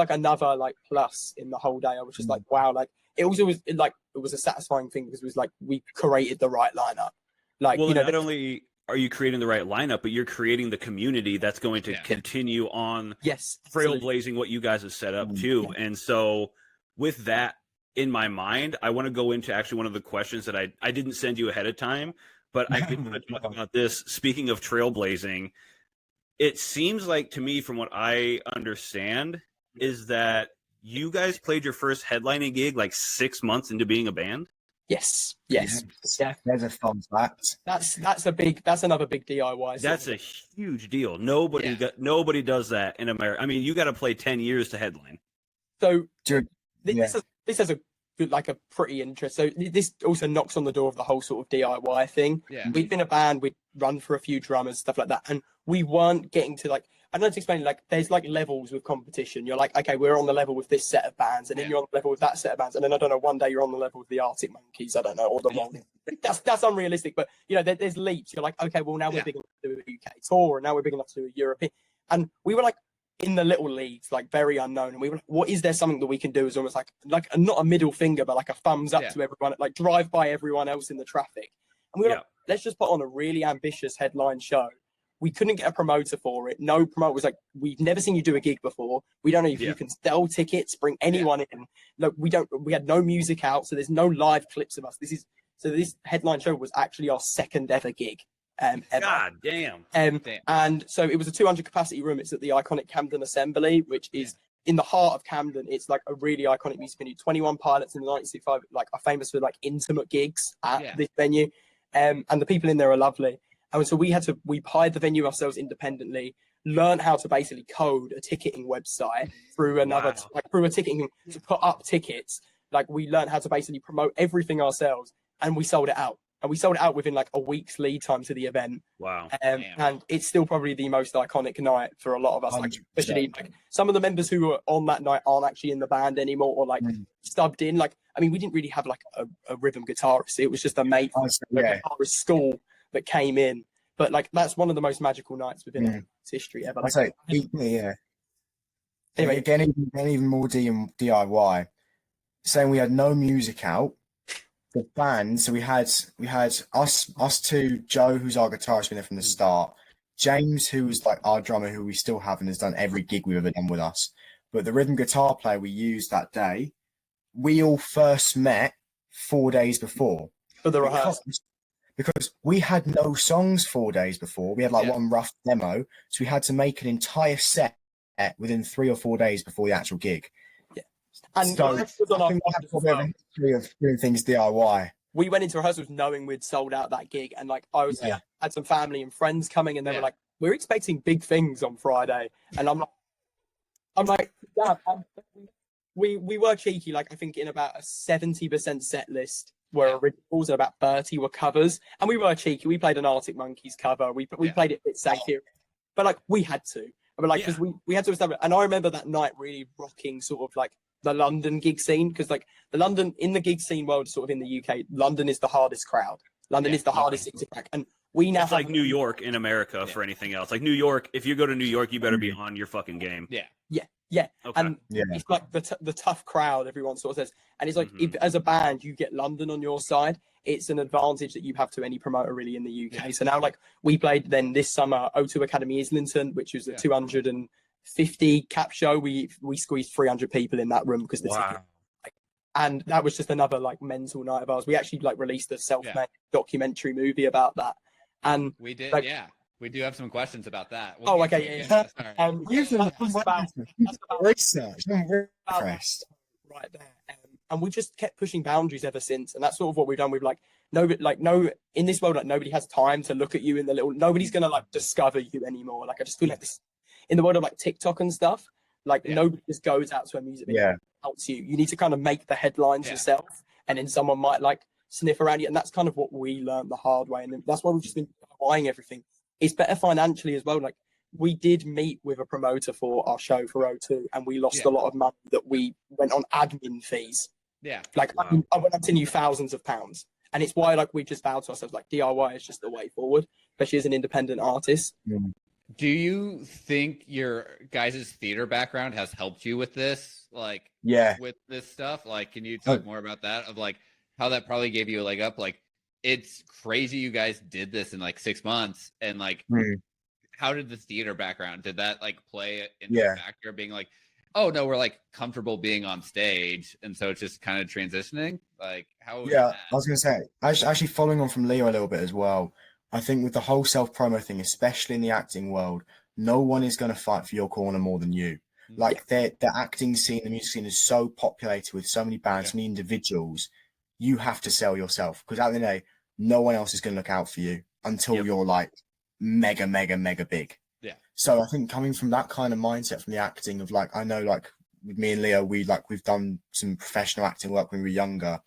Speaker 4: another like plus in the whole day. I was just like, wow, like it also was like it was a satisfying thing because it was like we created the right lineup. Like,
Speaker 2: well,
Speaker 4: you know,
Speaker 2: not only are you creating the right lineup, but you're creating the community that's going to continue on trailblazing what you guys have set up too. And so with that in my mind, I want to go into actually one of the questions that I didn't send you ahead of time, but I did want to talk about this. Speaking of trailblazing, it seems like to me, from what I understand, is that you guys played your first headlining gig like 6 months into being a band.
Speaker 4: Yes.
Speaker 3: There's a fun fact.
Speaker 4: That's another big DIY.
Speaker 2: That's a huge deal. Nobody does that in America. I mean, you got to play 10 years to headline.
Speaker 4: So this has a good, like a pretty interest. So this also knocks on the door of the whole sort of DIY thing. Yeah. We've been a band, we'd run for a few drummers, stuff like that, and we weren't getting to like, I don't know how to explain, like there's like levels with competition. You're like, okay, we're on the level with this set of bands, and then you're on the level with that set of bands, and then I don't know, one day you're on the level with the Arctic Monkeys, I don't know, or the Rolling. That's unrealistic, but you know, there's leaps. You're like, okay, well now we're big enough to do a UK tour, and now we're big enough to do a European, and we were like in the little leagues, like very unknown, and we were like, what is there something that we can do as almost like not a middle finger, but like a thumbs up to everyone, like drive by everyone else in the traffic, and we were like, let's just put on a really ambitious headline show. We couldn't get a promoter for it. No promoter was like, we've never seen you do a gig before. We don't know if you can sell tickets, bring anyone in. Like we had no music out, so there's no live clips of us. This headline show was actually our second ever gig. Ever.
Speaker 2: God damn.
Speaker 4: And so it was a 200 capacity room. It's at the iconic Camden Assembly, which is in the heart of Camden. It's like a really iconic music venue. 21 Pilots in the 1965 like are famous for like intimate gigs at this venue. And the people in there are lovely. And so we hired the venue ourselves independently, learned how to basically code a ticketing website through through a ticketing to put up tickets. Like we learned how to basically promote everything ourselves, and we sold it out. And we sold it out within like a week's lead time to the event.
Speaker 2: Wow.
Speaker 4: And it's still probably the most iconic night for a lot of us. Like, especially like some of the members who were on that night aren't actually in the band anymore or like stubbed in. Like, I mean, we didn't really have like a rhythm guitarist. It was just a mate from the guitarist school that came in. But like, that's one of the most magical nights within its history ever. Like,
Speaker 3: Anyway, again, even more DIY. Saying we had no music out. The band, so we had us two, Joe, who's our guitarist, been there from the start, James, who was like our drummer, who we still have and has done every gig we've ever done with us. But the rhythm guitar player we used that day, we all first met 4 days before.
Speaker 4: For the rehearsal.
Speaker 3: Because we had no songs 4 days before. We had like one rough demo. So we had to make an entire set within 3 or 4 days before the actual gig.
Speaker 4: And
Speaker 3: so I think we have probably a history of doing things DIY.
Speaker 4: We went into rehearsals knowing we'd sold out that gig, and like I had some family and friends coming, and they were like, "We're expecting big things on Friday," and I'm like, yeah. We were cheeky. Like I think in about a 70% set list were originals, and about 30 were covers, and we were cheeky. We played an Arctic Monkeys cover. We played it a bit safe here, but like we had to. But like because we had to establish, and I remember that night really rocking sort of like the London gig scene, because like in the gig scene world, sort of in the UK, London is the hardest crowd. London is the hardest city to crack, and we now
Speaker 2: it's like New York in America for anything else. Like New York, if you go to New York, you better be on your fucking game.
Speaker 4: Yeah,
Speaker 2: Okay.
Speaker 4: and it's like the tough crowd, everyone sort of says, and it's like if as a band you get London on your side, it's an advantage that you have to any promoter really in the UK. So now, like, we played then this summer O2 Academy Islington, which was a 250 cap show. We squeezed 300 people in that room because the ticket, and that was just another like mental night of ours. We actually like released a self-made documentary movie about that, and
Speaker 1: we did,
Speaker 4: like,
Speaker 1: we do have some questions about that.
Speaker 4: Okay.
Speaker 3: You've done research. I'm very impressed.
Speaker 4: Right there, and we just kept pushing boundaries ever since, and that's sort of what we've done. We've in this world, like, nobody has time to look at you in the little. Nobody's gonna like discover you anymore. Like, I just feel like this in the world of like TikTok and stuff. Like, nobody just goes out to a music video and helps you. You need to kind of make the headlines yourself, and then someone might like sniff around you, and that's kind of what we learned the hard way, and that's why we've just been buying everything. It's better financially as well. Like, we did meet with a promoter for our show for O2, and we lost a lot of money that we went on admin fees.
Speaker 1: Yeah.
Speaker 4: Like, wow. I went up to you thousands of pounds. And it's why, like, we just vowed to ourselves, like, DIY is just the way forward, especially as an independent artist.
Speaker 1: Do you think your guys' theater background has helped you with this? Like, with this stuff? Like, can you talk more about that? Of like how that probably gave you a leg up? Like, it's crazy you guys did this in like 6 months, and like how did the theater background, did that like play into the factor of being like, oh no, we're like comfortable being on stage, and so it's just kind of transitioning? Like, how was that?
Speaker 3: I was gonna say, actually following on from Leo a little bit as well, I think with the whole self-promo thing, especially in the acting world, no one is going to fight for your corner more than you. Like, the acting scene, the music scene is so populated with so many bands, so many individuals. You have to sell yourself, because at the end of the day, no one else is going to look out for you until you're like mega big. So I think coming from that kind of mindset from the acting of like, I know like with me and Leo, we've done some professional acting work when we were younger.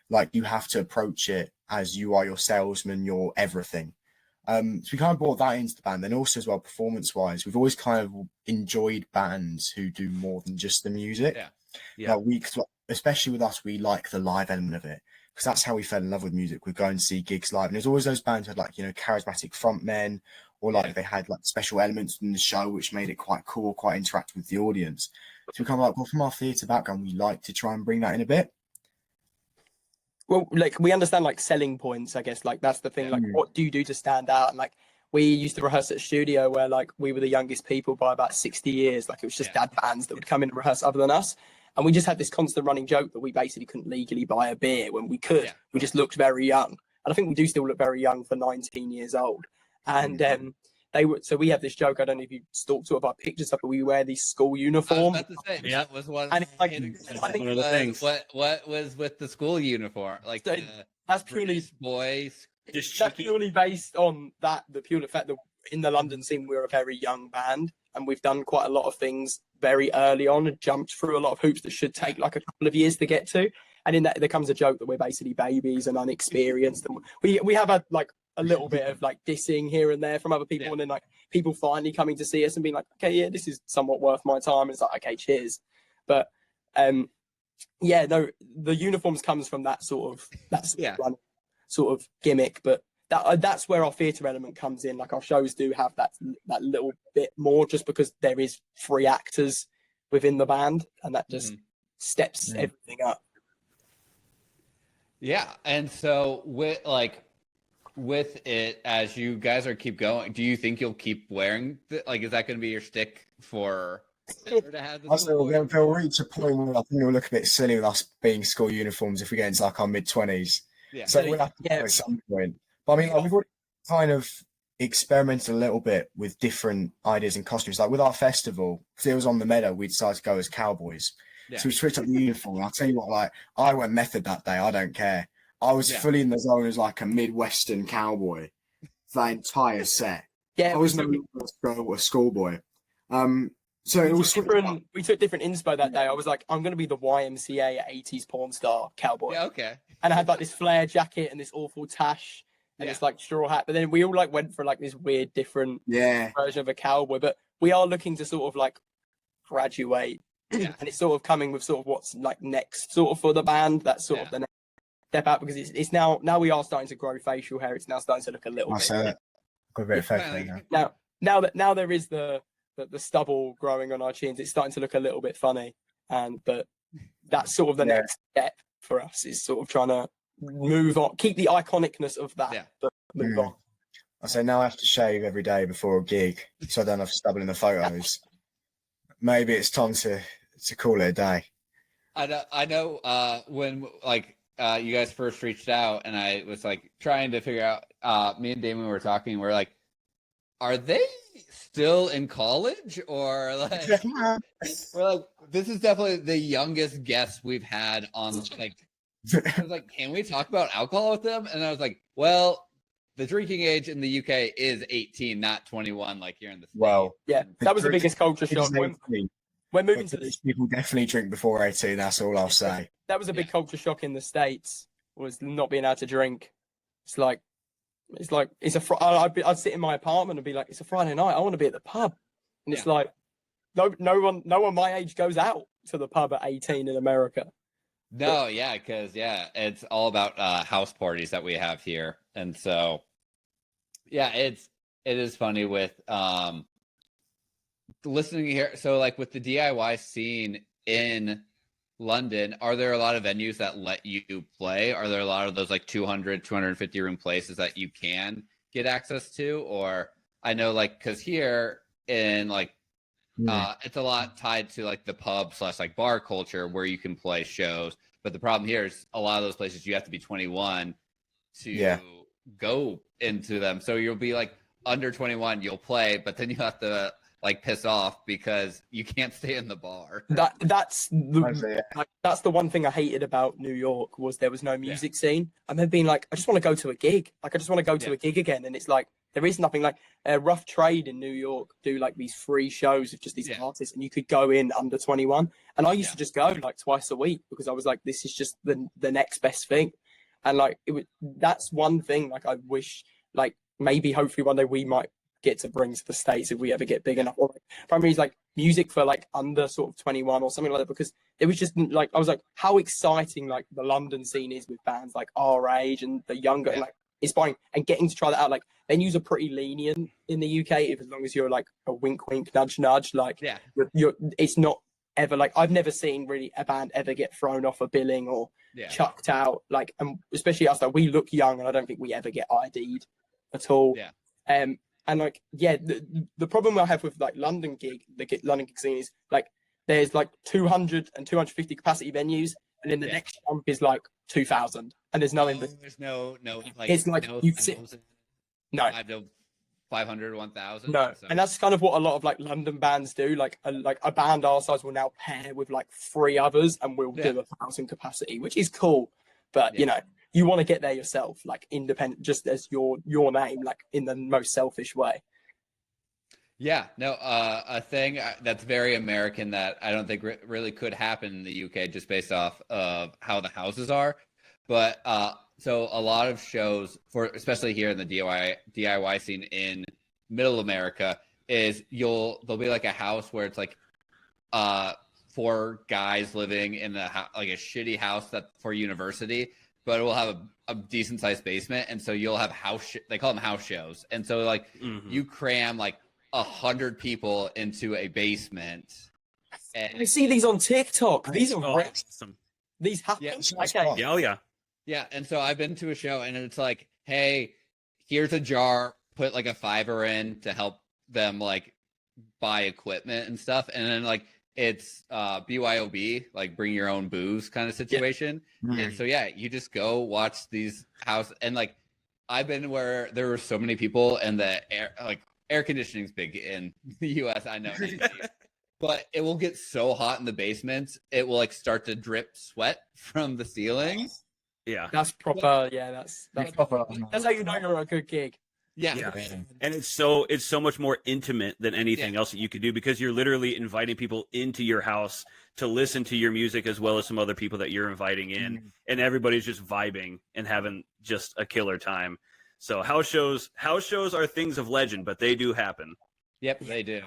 Speaker 3: Like, you have to approach it as you are your salesman, your everything. So we kind of brought that into the band. Then also as well, performance wise, we've always kind of enjoyed bands who do more than just the music. Like, especially with us, we like the live element of it, because that's how we fell in love with music. We'd go and see gigs live, and there's always those bands who had like, you know, charismatic frontmen, or like they had like special elements in the show which made it quite cool, quite interactive with the audience. So we kind of like, well, from our theatre background, we like to try and bring that in a bit.
Speaker 4: Well, like, we understand like selling points, I guess. Like, that's the thing. Like, what do you do to stand out? And like, we used to rehearse at a studio where like we were the youngest people by about 60 years. Like, it was just dad bands that would come in and rehearse other than us. And we just had this constant running joke that we basically couldn't legally buy a beer when we could. We just looked very young. And I think we do still look very young for 19 years old. And so we have this joke, I don't know if you stalked of our pictures up, but we wear these school uniforms.
Speaker 1: I was about to say, that was one.
Speaker 4: And it's like,
Speaker 2: one of the things.
Speaker 1: What was with the school uniform? Like,
Speaker 4: so that's purely
Speaker 1: boys.
Speaker 4: That's purely based on the pure fact that in the London scene we're a very young band, and we've done quite a lot of things very early on and jumped through a lot of hoops that should take like a couple of years to get to. And in that there comes a joke that we're basically babies and unexperienced, and we have had like a little bit of like dissing here and there from other people, and then like people finally coming to see us and being like, okay, yeah, this is somewhat worth my time. And it's like, okay, cheers. But the uniforms comes from that sort of gimmick, but that's where our theatre element comes in. Like, our shows do have that little bit more, just because there is 3 actors within the band, and that just steps everything up.
Speaker 1: Yeah, and so with it, as you guys keep going, do you think you'll keep wearing is that going to be your shtick for to have this?
Speaker 3: They'll reach a point where I think it'll look a bit silly with us being school uniforms if we get into like our mid-20s. So we'll have to go at some point. But I mean, like, we've already kind of experimented a little bit with different ideas and costumes. Like with our festival, because it was on the meadow, we decided to go as cowboys. So we switched up the uniform. I'll tell you what, like, I went method that day. I don't care. I was fully in the zone as like a Midwestern cowboy for that entire set. I was no longer a schoolboy. So it was
Speaker 4: we took different inspo that day. I was like, I'm going to be the YMCA 80s porn star cowboy.
Speaker 1: Yeah, okay.
Speaker 4: And I had like this flare jacket and this awful tash and this like straw hat. But then we all like went for like this weird different version of a cowboy. But we are looking to sort of like graduate
Speaker 1: Yeah.
Speaker 4: And it's sort of coming with sort of what's like next sort of for the band. That's sort of the next step out, because it's now we are starting to grow facial hair. It's now starting to look a little
Speaker 3: I
Speaker 4: bit.
Speaker 3: say that. Got a bit of facial hair
Speaker 4: now. Now there is the stubble growing on our chins. It's starting to look a little bit funny, but that's sort of the next step for us, is sort of trying to move on, keep the iconicness of that, but move on.
Speaker 3: I say now I have to shave every day before a gig, so I don't have stubble in the photos. Maybe it's time to call it a day.
Speaker 1: I know when like you guys first reached out and I was like trying to figure out, me and Damon were talking, we're like, are they still in college, or like we're like, this is definitely the youngest guest we've had on, like, I was like, can we talk about alcohol with them? And I was like, well, the drinking age in the UK is 18, not 21, like here in the States.
Speaker 3: Well,
Speaker 4: yeah, that was the biggest culture shock. When moving to
Speaker 3: these people definitely drink before 18. That's all I'll say.
Speaker 4: That was a big culture shock in the States, was not being able to drink. It's like I'd sit in my apartment and be like, it's a Friday night, I want to be at the pub, and it's like, no one my age goes out to the pub at 18 in America.
Speaker 1: No, because it's all about house parties that we have here, and so it is funny with listening here. So like with the DIY scene in London, are there a lot of venues that let you play? Are there a lot of those like 200, 250 room places that you can get access to? Or I know like, cause here in like, it's a lot tied to like the pub / like bar culture where you can play shows. But the problem here is a lot of those places you have to be 21 to go into them. So you'll be like under 21, you'll play, but then you have to like piss off because you can't stay in the bar.
Speaker 4: That's the one thing I hated about New York, was there was no music scene. I remember being like, I just want to go to a gig. Like, I just want to go to a gig again. And it's like, there is nothing. Like Rough Trade in New York do like these free shows of just these artists, and you could go in under 21. And I used to just go like twice a week, because I was like, this is just the next best thing. And like, that's one thing, like I wish, like maybe hopefully one day we might get to bring to the States if we ever get big enough. Or like, primarily like music for like under sort of 21 or something like that, because it was just like, I was like, how exciting like the London scene is with bands like our age and the younger, and like inspiring, and getting to try that out. Like venues are pretty lenient in the UK, if as long as you're like a wink nudge nudge, like you're it's not ever like, I've never seen really a band ever get thrown off a billing or chucked out, like, and especially us, like we look young and I don't think we ever get ID'd at all. And like, the problem I have with like London gig scene is like, there's like 200 and 250 capacity venues, and then the next jump is like 2,000, and there's no
Speaker 1: there's no like,
Speaker 4: it's like
Speaker 1: no
Speaker 4: you sit
Speaker 1: 500, 1,000.
Speaker 4: No, so. And that's kind of what a lot of like London bands do. Like a band our size will now pair with like 3 others, and we'll do 1,000 capacity, which is cool. But you know, you want to get there yourself, like independent, just as your name, like in the most selfish way.
Speaker 1: A thing that's very American that I don't think really could happen in the UK, just based off of how the houses are. But so a lot of shows, especially here in the DIY scene in Middle America, is there'll be like a house where it's like 4 guys living in like a shitty house for university, but it will have a decent sized basement, and so you'll have they call them house shows, and so like you cram like 100 people into a basement. And
Speaker 4: I see these on TikTok. These are
Speaker 2: awesome.
Speaker 4: These happen.
Speaker 1: Yeah, and so I've been to a show, and it's like, hey, here's a jar, put like a $5 in to help them like buy equipment and stuff, and then like it's BYOB, like bring your own booze kind of situation. And so you just go watch these house, and like I've been where there were so many people, and the air conditioning's big in the US, I know. But it will get so hot in the basement, it will like start to drip sweat from the ceiling.
Speaker 2: Yeah,
Speaker 4: that's proper. That's proper. That's how you know you're a good gig.
Speaker 1: Yeah.
Speaker 2: And it's so much more intimate than anything else that you could do, because you're literally inviting people into your house to listen to your music, as well as some other people that you're inviting in, and everybody's just vibing and having just a killer time. So house shows are things of legend, but they do happen.
Speaker 1: Yep, they do.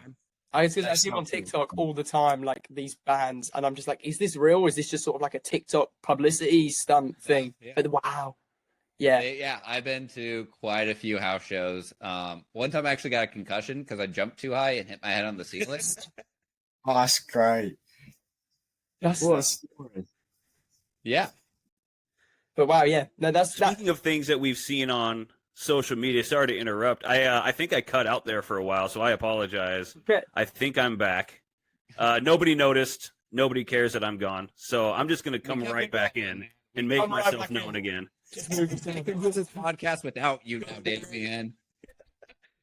Speaker 4: I see them on TikTok all the time, like these bands, and I'm just like, is this real? Or is this just sort of like a TikTok publicity stunt thing?
Speaker 1: Yeah.
Speaker 4: But wow. Yeah.
Speaker 1: Yeah, I've been to quite a few house shows. One time I actually got a concussion because I jumped too high and hit my head on the ceiling.
Speaker 3: Oh, that's great.
Speaker 4: That's,
Speaker 3: What a story.
Speaker 1: Yeah.
Speaker 4: but wow, yeah. No, that's
Speaker 2: Speaking of things that we've seen on social media, sorry to interrupt. I think I cut out there for a while, so I apologize. I think I'm back. Nobody noticed. Nobody cares that I'm gone. So I'm just going to come right back in and make myself known again.
Speaker 1: I can do this podcast without you now, Damien.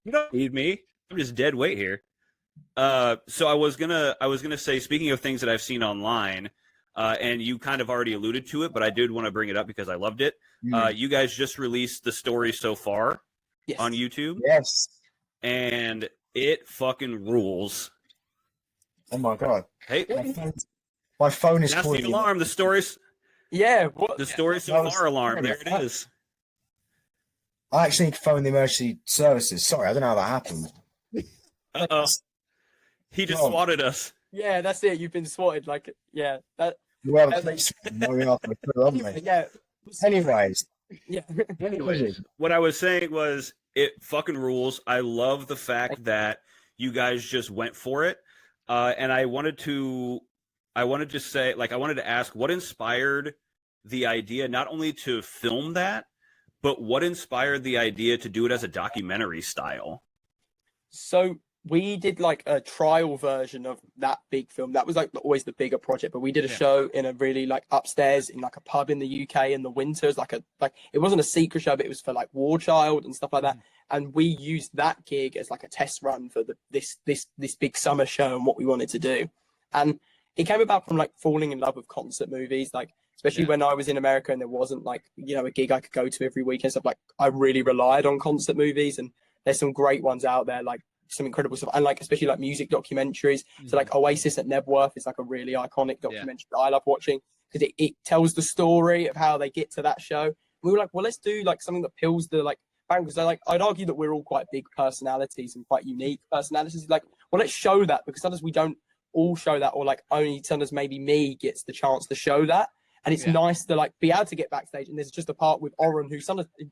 Speaker 2: You don't need me. I'm just dead weight here. So I was gonna say, speaking of things that I've seen online, and you kind of already alluded to it, but I did want to bring it up because I loved it. You guys just released the story so far on YouTube.
Speaker 3: Yes.
Speaker 2: And it fucking rules.
Speaker 3: Oh my god.
Speaker 2: Hey,
Speaker 3: my phone is
Speaker 2: that's
Speaker 3: calling
Speaker 2: the alarm. The story's
Speaker 4: what?
Speaker 2: the story so far alarm. There it is.
Speaker 3: I actually need to phone the emergency services. Sorry, I don't know how that happened.
Speaker 2: Uh-oh. He just swatted us.
Speaker 4: Yeah, that's it. You've been swatted. Like, yeah.
Speaker 3: Well, please, no, we are put it on me.
Speaker 4: Yeah.
Speaker 3: Anyways.
Speaker 4: Yeah.
Speaker 2: Anyways, what I was saying was it fucking rules. I love the fact that you guys just went for it. And I wanted to say, like, I wanted to ask what inspired the idea not only to film that, but what inspired the idea to do it as a documentary style?
Speaker 4: So we did like a trial version of that big film. That was like always the bigger project, but we did a show in a really like upstairs in like a pub in the UK in the winters, like it wasn't a secret show, but it was for like War Child and stuff like that. And we used that gig as like a test run for this big summer show and what we wanted to do. And it came about from like falling in love with concert movies, like especially when I was in America and there wasn't like, you know, a gig I could go to every weekend. Stuff like I really relied on concert movies, and there's some great ones out there, like some incredible stuff, and like especially like music documentaries. So like Oasis at Nebworth is like a really iconic documentary that I love watching because it tells the story of how they get to that show. We were like, well, let's do like something that appeals to like because like I'd argue that we're all quite big personalities and quite unique personalities. Like, well, let's show that, because sometimes we don't all show that, or like only sometimes maybe me gets the chance to show that. And it's nice to like be able to get backstage. And there's just a part with Oren who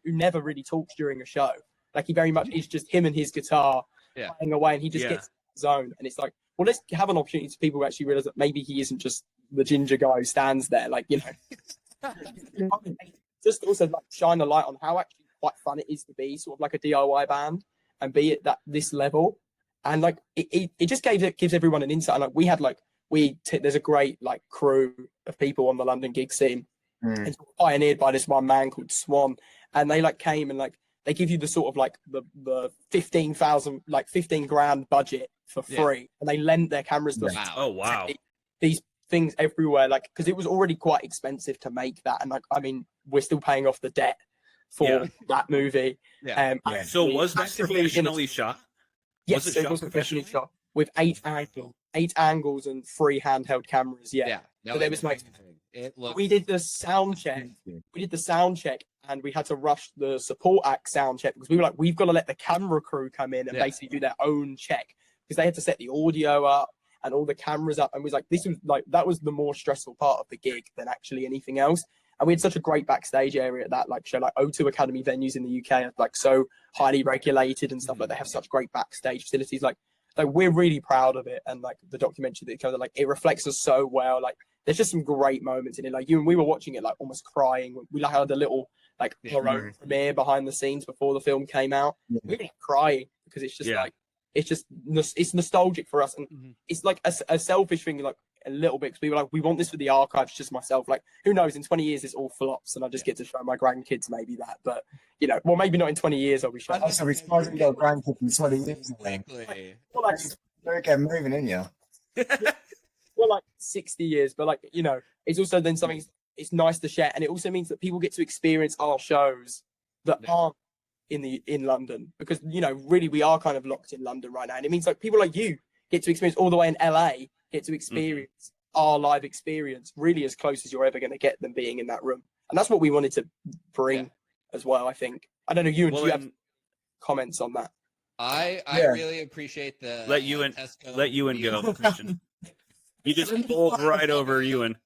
Speaker 4: never really talks during a show. Like he very much is just him and his guitar playing away, and he just gets zone. And it's like, well, let's have an opportunity to people who actually realize that maybe he isn't just the ginger guy who stands there, like, you know. Just also like shine a light on how actually quite fun it is to be sort of like a DIY band and be at this level. And like it just gives everyone an insight. And like we had like there's a great like crew of people on the London gig scene. It's pioneered by this one man called Swan, and they like came and like they give you the sort of like the 15,000 like 15 grand budget for free, and they lent their cameras to us.
Speaker 2: Oh wow!
Speaker 4: These things everywhere, like because it was already quite expensive to make that, and like I mean we're still paying off the debt for that movie.
Speaker 2: So was that professionally shot?
Speaker 4: Yes, it was professionally shot with 8 angles and 3 handheld cameras.
Speaker 1: No,
Speaker 4: so there was like we did the sound check. And we had to rush the support act sound check because we were like, we've got to let the camera crew come in and basically do their own check, because they had to set the audio up and all the cameras up. And was like, that was the more stressful part of the gig than actually anything else. And we had such a great backstage area at that like show. Like O2 Academy venues in the UK are like so highly regulated and stuff. Like they have such great backstage facilities. Like we're really proud of it. And like the documentary that it covered, like it reflects us so well. Like there's just some great moments in it. Like you and we were watching it like almost crying. We like had a little like our own premiere behind the scenes before the film came out. We were like, crying because it's just like it's nostalgic for us, and it's like a selfish thing, like a little bit, because we were like, we want this for the archives. Just myself, like who knows, in 20 years this all flops and I just get to show my grandkids maybe that, but you know, well maybe not in 20 years I'll be showing.
Speaker 3: Also, we're supposed to get grandkids in 20 years. We're getting moving in,
Speaker 4: well, like 60 years, but like, you know, it's also then something it's nice to share, and it also means that people get to experience our shows that aren't in London, because you know really we are kind of locked in London right now, and it means like people like you get to experience all the way in LA, get to experience our live experience really as close as you're ever going to get them being in that room, and that's what we wanted to bring as well. I think I don't know, you and you have comments on that.
Speaker 1: I
Speaker 3: Yeah.
Speaker 1: really appreciate the
Speaker 2: Let Ewan
Speaker 1: deal.
Speaker 2: go, Christian. You just bowled right over Ewan.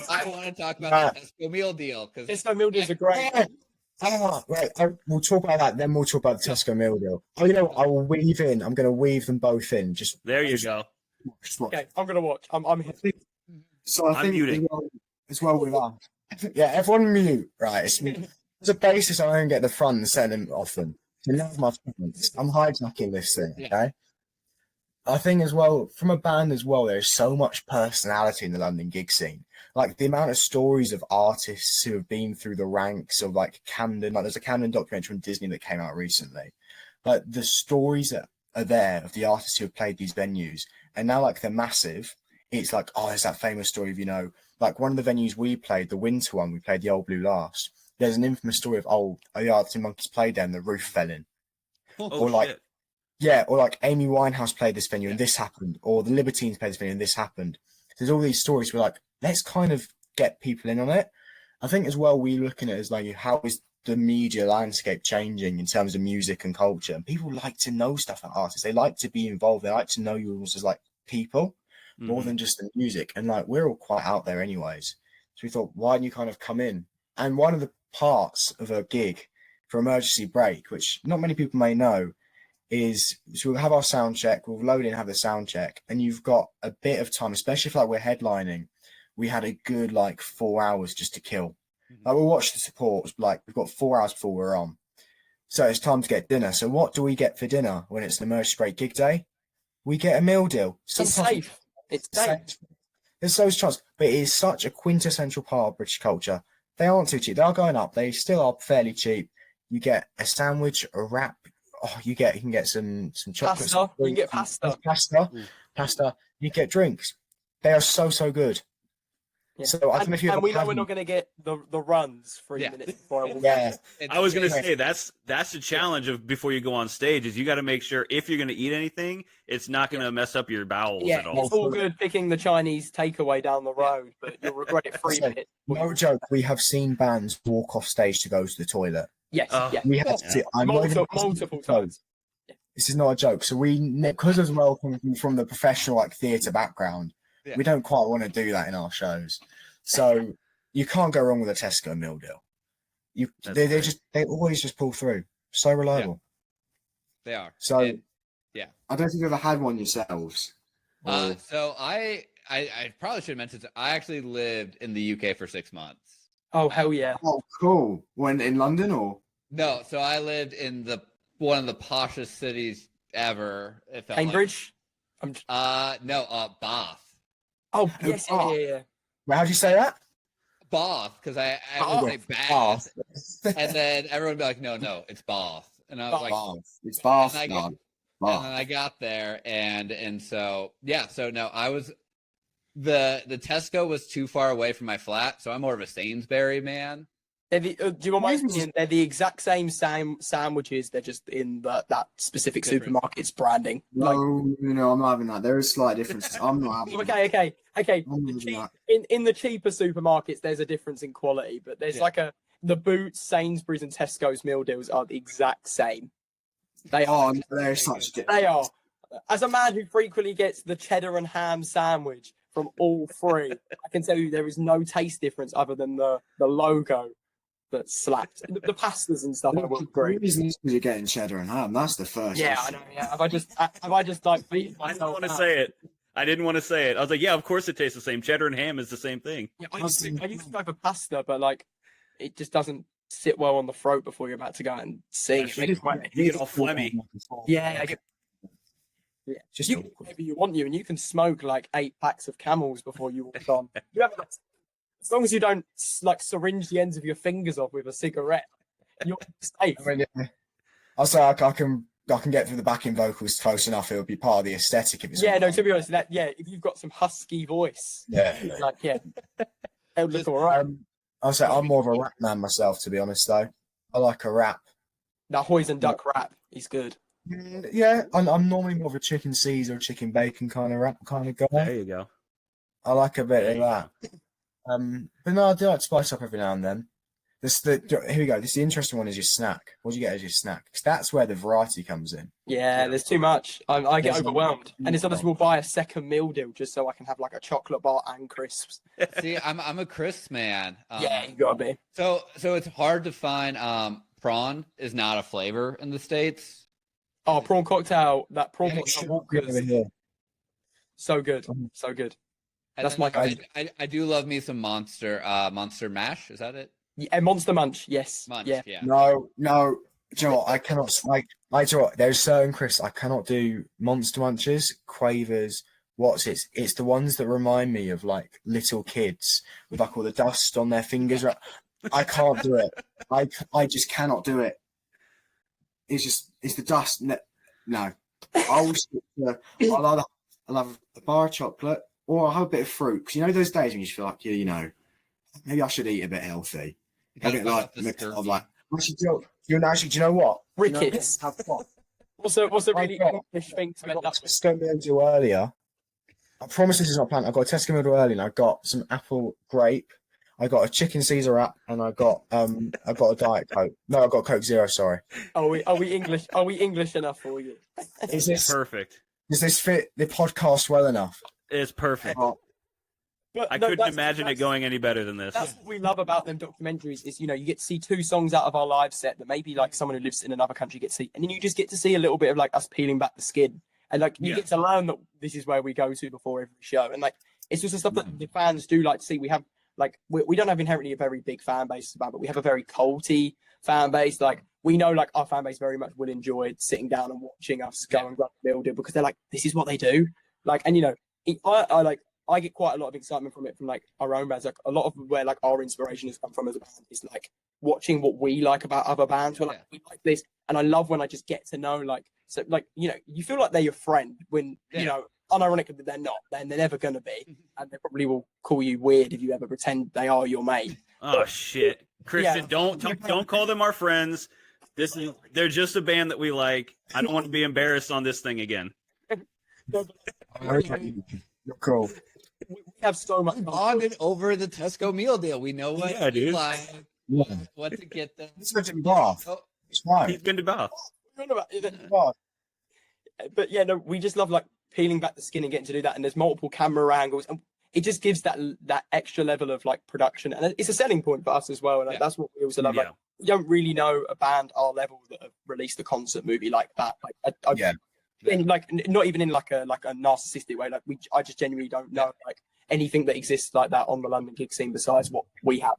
Speaker 1: I want to talk about the Tesco meal deal because
Speaker 4: Tesco meal deals are great.
Speaker 3: Right. We'll talk about that. Then we'll talk about the Tesco meal deal. Oh, you know what? I will weave in. I'm going to weave them both in. Just
Speaker 2: There you go.
Speaker 4: Okay, I'm gonna watch. I'm here.
Speaker 3: So I
Speaker 2: I'm
Speaker 3: think
Speaker 2: muting.
Speaker 3: as well with us. Yeah, everyone mute. Right. There's a basis I don't get the front and centre off them. You know my comments. I'm hijacking this thing. Okay. I think as well, from a band as well, there's so much personality in the London gig scene. Like the amount of stories of artists who have been through the ranks of like Camden, like there's a Camden documentary from Disney that came out recently. Like the stories that are there of the artists who have played these venues, and now like they're massive. It's like, oh, there's that famous story of, you know, like one of the venues we played, the winter one, we played the Old Blue Last. There's an infamous story of the Arctic Monkeys played there and the roof fell in.
Speaker 2: Oh,
Speaker 3: Or like,
Speaker 2: shit.
Speaker 3: yeah, or like Amy Winehouse played this venue and this happened, or the Libertines played this venue and this happened. There's all these stories where like, let's kind of get people in on it. I think as well, we're looking at it as like, how is the media landscape changing in terms of music and culture? And people like to know stuff about artists. They like to be involved. They like to know you as like people more than just the music. And like, we're all quite out there anyways. So we thought, why don't you kind of come in? And one of the parts of a gig for emergency break, which not many people may know, is so we'll have our sound check, we'll load in, have the sound check, and you've got a bit of time, especially if like we're headlining. We had a good like 4 hours just to kill. Like we'll watch the supports, like we've got 4 hours before we're on. So it's time to get dinner. So what do we get for dinner when it's an emergency break gig day? We get a meal deal.
Speaker 4: It's safe. It's safe.
Speaker 3: There's those chance, but it is such a quintessential part of British culture. They aren't too cheap. They are going up. They still are fairly cheap. You get a sandwich, a wrap. Oh, you can get some chocolate.
Speaker 4: Pasta. You can get pasta.
Speaker 3: Pasta. You get drinks. They are so good.
Speaker 4: Yeah.
Speaker 3: So I don't know if you
Speaker 4: and we know we're not going to get the runs 3 minutes before.
Speaker 2: I was going to say that's the challenge of before you go on stage is you got to make sure if you're going to eat anything, it's not going to mess up your bowels at all.
Speaker 4: It's all good picking the Chinese takeaway down the road, but you'll regret it 3 minutes.
Speaker 3: No joke. We have seen bands walk off stage to go to the toilet.
Speaker 4: Yes,
Speaker 3: We have to see
Speaker 4: multiple times.
Speaker 3: This is not a joke. So because as well from the professional like theatre background, we don't quite want to do that in our shows. So you can't go wrong with a Tesco meal deal. They always just pull through. So reliable.
Speaker 1: They are.
Speaker 3: So
Speaker 1: I
Speaker 3: don't think you've ever had one yourselves.
Speaker 1: So I probably should have mentioned I actually lived in the UK for 6 months.
Speaker 4: Oh hell yeah!
Speaker 3: Oh cool. When in London or
Speaker 1: no? So I lived in one of the poshest cities ever. It felt
Speaker 4: Cambridge.
Speaker 1: Like. Bath.
Speaker 4: Oh yes, yeah.
Speaker 3: Well, how'd you say that?
Speaker 1: Bath, because I would say Bath, and then everyone would be like, no, it's Bath, and I was like,
Speaker 3: it's Bath.
Speaker 1: And then I got there, and so no, I was the Tesco was too far away from my flat, so I'm more of a Sainsbury man.
Speaker 4: Do you want my opinion? They're the exact same sandwiches. They're just in that specific supermarket's branding.
Speaker 3: No, I'm not having that. There is slight differences. I'm not having
Speaker 4: Okay. In the cheaper supermarkets, there's a difference in quality, but there's the Boots, Sainsbury's, and Tesco's meal deals are the exact same. They are.
Speaker 3: They're such.
Speaker 4: They are. As a man who frequently gets the cheddar and ham sandwich from all three, I can tell you there is no taste difference other than the logo that slapped. The pastas and stuff.
Speaker 3: Great. You're getting cheddar and ham. That's the first.
Speaker 4: Yeah, I know. Yeah, have I just like beaten myself?
Speaker 2: I didn't want to say it. I didn't want to say it. I was like, yeah, of course it tastes the same. Cheddar and ham is the same thing.
Speaker 4: Yeah, I used to go for pasta, but like, it just doesn't sit well on the throat before you're about to go and sing.
Speaker 2: You get all phlegmy.
Speaker 4: Yeah, I get. Yeah, just whatever you want, and you can smoke like 8 packs of Camels before you walk on. You have, as long as you don't like syringe the ends of your fingers off with a cigarette, you're safe.
Speaker 3: I mean, I'll say I can get through the backing vocals close enough. It'll be part of the aesthetic. If it's
Speaker 4: to be honest, if you've got some husky voice, it'll look all right.
Speaker 3: I'll say I'm more of a rap man myself, to be honest. Though I like a rap.
Speaker 4: That Hoisin Duck rap, he's good.
Speaker 3: Yeah, I'm normally more of a chicken Caesar, chicken bacon kind of rap kind of guy.
Speaker 2: There you go.
Speaker 3: I like a bit of that. But no, I do like to spice up every now and then. Here we go. This is the interesting one. Is your snack? What do you get as your snack? Because that's where the variety comes in.
Speaker 4: Yeah, there's too much. I get
Speaker 3: There's
Speaker 4: overwhelmed, and it's others will buy a second meal deal just so I can have like a chocolate bar and crisps.
Speaker 1: See, I'm a crisp man.
Speaker 4: Yeah, you gotta be.
Speaker 1: So it's hard to find. Prawn is not a flavor in the States.
Speaker 4: Oh, prawn cocktail. That prawn
Speaker 3: Yeah,
Speaker 4: cocktail.
Speaker 3: over here.
Speaker 4: So good, so good.
Speaker 1: And
Speaker 4: That's
Speaker 1: then
Speaker 4: my
Speaker 1: I do love me some Monster Mash. Is that it?
Speaker 4: Yeah, Monster Munch. Yes.
Speaker 1: Munch,
Speaker 4: Yeah.
Speaker 1: yeah.
Speaker 3: No. Do you know what? I cannot. Do you know what? There's certain crisps I cannot do. Monster Munches, Quavers. It's the ones that remind me of like little kids with like all the dust on their fingers. I can't do it. I just cannot do it. It's the dust. No. I'll have a bar of chocolate or I'll have a bit of fruit. Because you know those days when you just feel like, you know, maybe I should eat a bit healthy. A bit like, I'm like, actually, do you know what?
Speaker 4: Rickets.
Speaker 3: You know, have fun.
Speaker 4: What's a really English thing to
Speaker 3: I
Speaker 4: end
Speaker 3: got
Speaker 4: up
Speaker 3: a
Speaker 4: with?
Speaker 3: Tesco meal deal earlier. I promise this is not planned. I got a Tesco meal deal earlier and I got some apple grape. I got a chicken Caesar wrap and I got a Diet Coke. No, I got Coke Zero, sorry.
Speaker 4: Are we English? Are we English enough for you?
Speaker 3: Is this
Speaker 2: Perfect.
Speaker 3: Does this fit the podcast well enough?
Speaker 2: It's perfect.
Speaker 3: Oh,
Speaker 4: But
Speaker 2: I
Speaker 4: no,
Speaker 2: couldn't imagine it
Speaker 4: that's-
Speaker 2: going any better than this.
Speaker 4: That's what we love about them documentaries is, you know, you get to see 2 songs out of our live set that maybe like someone who lives in another country gets to see. And then you just get to see a little bit of like us peeling back the skin. And like you
Speaker 2: Yeah.
Speaker 4: get to learn that this is where we go to before every show. And like it's just the stuff that the fans do like to see. We have like we don't have inherently a very big fan base about, but we have a very culty fan base. Like we know like our fan base very much will enjoy sitting down and watching us go and grab the builder because they're like, this is what they do. Like, and you know, I get quite a lot of excitement from it from like our own bands. Like a lot of where like our inspiration has come from as a band is like watching what we like about other bands. We're like, we like this, and I love when I just get to know like so like you know you feel like they're your friend when you know unironically they're not. Then they're never gonna be, and they probably will call you weird if you ever pretend they are your mate.
Speaker 2: Oh shit, Christian! Don't call them our friends. They're just a band that we like. I don't want to be embarrassed on this thing again.
Speaker 3: You're cool.
Speaker 4: We have so much
Speaker 1: Bonded over the Tesco meal deal. We know what
Speaker 2: Yeah, dude.
Speaker 1: like,
Speaker 3: Yeah.
Speaker 1: what to get them.
Speaker 3: It's such a bath.
Speaker 1: Oh.
Speaker 3: It's fine.
Speaker 2: He's been to Bath.
Speaker 3: Bath.
Speaker 4: But yeah, no, we just love like peeling back the skin and getting to do that. And there's multiple camera angles, and it just gives that extra level of like production, and it's a selling point for us as well. And like, that's what we also love.
Speaker 2: Yeah.
Speaker 4: Like, we don't really know a band our level that have released a concert movie like that. Like,
Speaker 3: Yeah.
Speaker 4: in like not even in like a narcissistic way. Like I just genuinely don't know like anything that exists like that on the London gig scene besides what we have.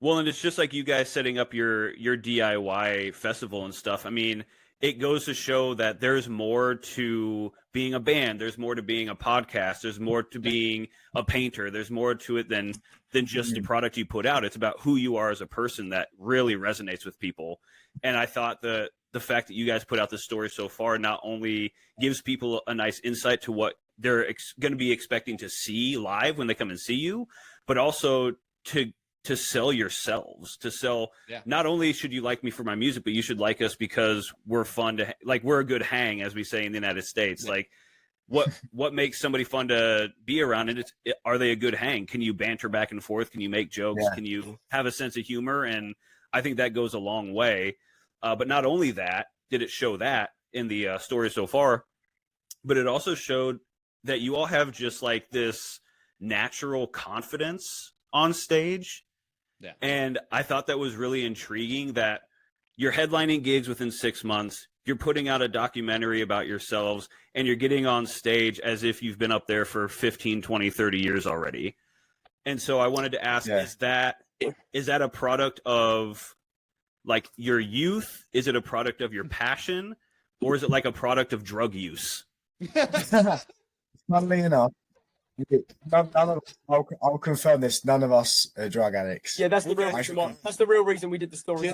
Speaker 2: Well, and it's just like you guys setting up your DIY festival and stuff. I mean, it goes to show that there's more to being a band. There's more to being a podcast. There's more to being a painter. There's more to it than just the product you put out. It's about who you are as a person that really resonates with people. And I thought the fact that you guys put out this story so far not only gives people a nice insight to what they're going to be expecting to see live when they come and see you, but also to sell yourselves, to sell not only should you like me for my music, but you should like us because we're fun to like, we're a good hang, as we say in the United States. Like what makes somebody fun to be around? And are they a good hang? Can you banter back and forth? Can you make jokes? Can you have a sense of humor? And I think that goes a long way. But not only that, did it show that in the story so far, but it also showed that you all have just like this natural confidence on stage. Yeah. And I thought that was really intriguing that you're headlining gigs within 6 months, you're putting out a documentary about yourselves, and you're getting on stage as if you've been up there for 15, 20, 30 years already. And so I wanted to ask, is that a product of like your youth? Is it a product of your passion? Or is it like a product of drug use?
Speaker 3: Funnily enough, I'll confirm this. None of us are drug addicts.
Speaker 4: Yeah, that's the real reason. That's the real reason we did the story.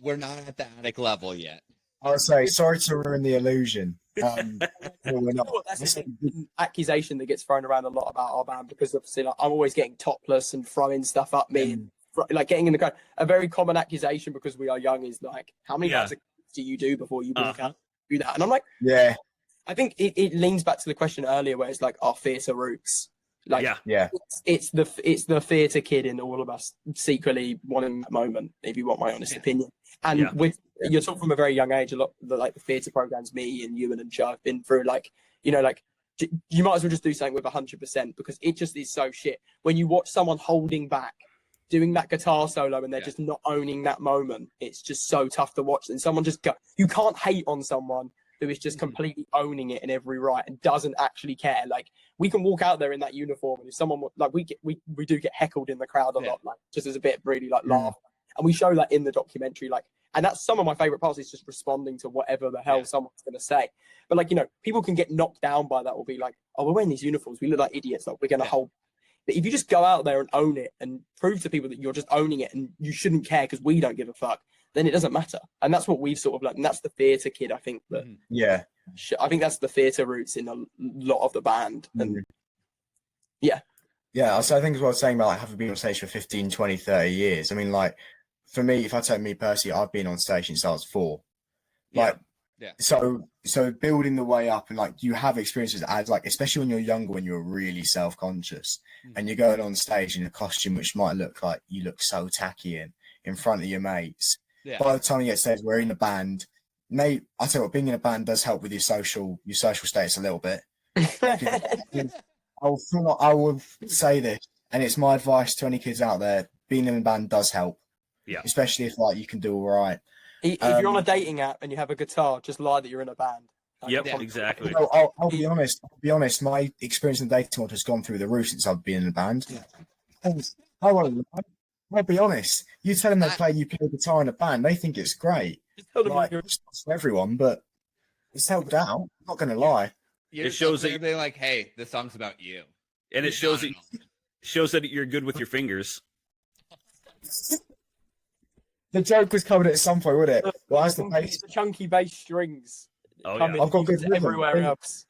Speaker 1: We're not at the addict level yet.
Speaker 3: I would say sorry to ruin the illusion. We're not.
Speaker 4: That's an accusation that gets thrown around a lot about our band because obviously like, I'm always getting topless and throwing stuff up me, and, like getting in the crowd. A very common accusation because we are young is like, how many times do you do before you walk out? Do that, and I'm like, I think it leans back to the question earlier where it's like our theatre roots. Like,
Speaker 2: yeah.
Speaker 4: it's the theatre kid in all of us secretly wanting that moment, if you want my honest opinion. And you're talking from a very young age. A lot of the theatre programs me and Ewan and Joe have been through, like, you know, like, you might as well just do something with 100%, because it just is so shit when you watch someone holding back, doing that guitar solo, and they're just not owning that moment. It's just so tough to watch. And someone just you can't hate on someone who is just completely owning it in every right and doesn't actually care. Like, we can walk out there in that uniform, and if someone like we do get heckled in the crowd a lot, like, just as a bit really like laugh, and we show that in the documentary, like, and that's some of my favorite parts, is just responding to whatever the hell someone's going to say. But, like, you know, people can get knocked down by that, or be like, oh, we're wearing these uniforms, we look like idiots, like, we're going to hold. But if you just go out there and own it and prove to people that you're just owning it and you shouldn't care because we don't give a fuck, then it doesn't matter. And that's what we've sort of like, and that's the theatre kid, I think. That I think that's the theatre roots in a lot of the band. And
Speaker 3: so I think as well, saying about like having been on stage for 15, 20, 30 years. I mean, like, for me, if I take me personally, I've been on stage since I was 4. Like, so building the way up, and like, you have experiences as like, especially when you're younger, when you're really self-conscious and you're going on stage in a costume which might look like you look so tacky in front of your mates. By the time you get stage, we're in a band. Mate, I tell you what, being in a band does help with your social status a little bit. I will say this, and it's my advice to any kids out there: being in a band does help. Yeah, especially if like you can do all right.
Speaker 4: If you're on a dating app and you have a guitar, just lie that you're in a band.
Speaker 2: Exactly.
Speaker 3: You know, I'll be honest. My experience in the dating world has gone through the roof since I've been in a band. I'll be honest. You tell them you play guitar in a band, they think it's great. Like, it's not for everyone, but it's helped out. I'm not going to lie.
Speaker 1: It shows that they're like, hey, this song's about you,
Speaker 2: and it shows that you're good with your fingers.
Speaker 3: The joke was covered at some point, wouldn't it? Well, as the bass,
Speaker 4: the chunky bass strings.
Speaker 3: I've got good
Speaker 4: everywhere else.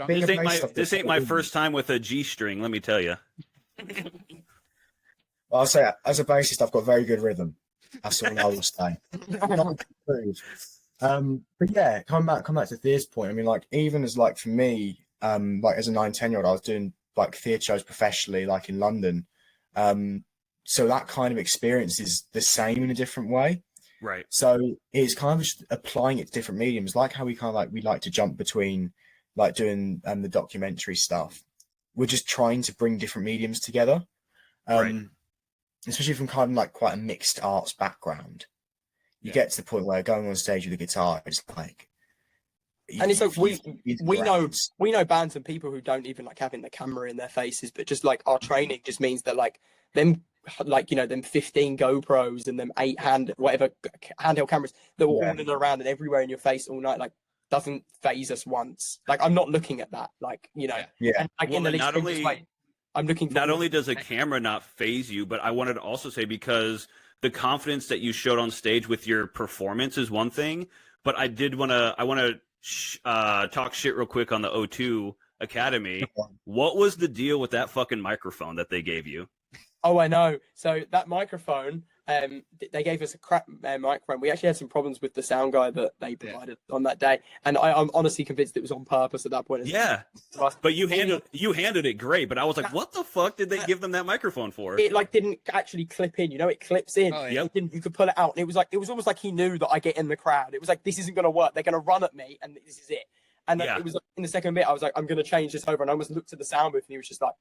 Speaker 2: This ain't my first time with a G string. Let me tell you.
Speaker 3: I'll say, as a bassist, I've got very good rhythm. That's all I will say. But yeah, come back to Thea's point. I mean, like, even as like for me, like as a 9-10-year-old, I was doing like theatre shows professionally, like in London. So that kind of experience is the same in a different way.
Speaker 2: Right.
Speaker 3: So it's kind of just applying it to different mediums, like how we like to jump between like doing the documentary stuff. We're just trying to bring different mediums together. Especially from kind of like quite a mixed arts background. You get to the point where going on stage with a guitar, it's like,
Speaker 4: and it's like we know bands and people who don't even like having the camera in their faces, but just like our training just means that like them, like, you know, them 15 GoPros and them 8 handheld cameras that were all in and around and everywhere in your face all night, like, doesn't phase us once. Like, I'm not looking at that, like, you know. And like,
Speaker 2: well,
Speaker 4: in the least, I'm looking for
Speaker 2: not only does a camera not phase you, but I wanted to also say, because the confidence that you showed on stage with your performance is one thing, but I want to talk shit real quick on the O2 Academy. What was the deal with that fucking microphone that they gave you?
Speaker 4: Oh, I know. So that microphone, they gave us a crap microphone. We actually had some problems with the sound guy that they provided on that day, and I'm honestly convinced it was on purpose at that point.
Speaker 2: Yeah, but you handled it great. But I was like, what the fuck did they give them that microphone for?
Speaker 4: It like didn't actually clip in. You know, it clips in. You could pull it out, and it was almost like he knew that I get in the crowd. It was like, this isn't going to work. They're going to run at me, and this is it. And it was like, in the second bit, I was like, I'm going to change this over, and I almost looked at the sound booth, and he was just like.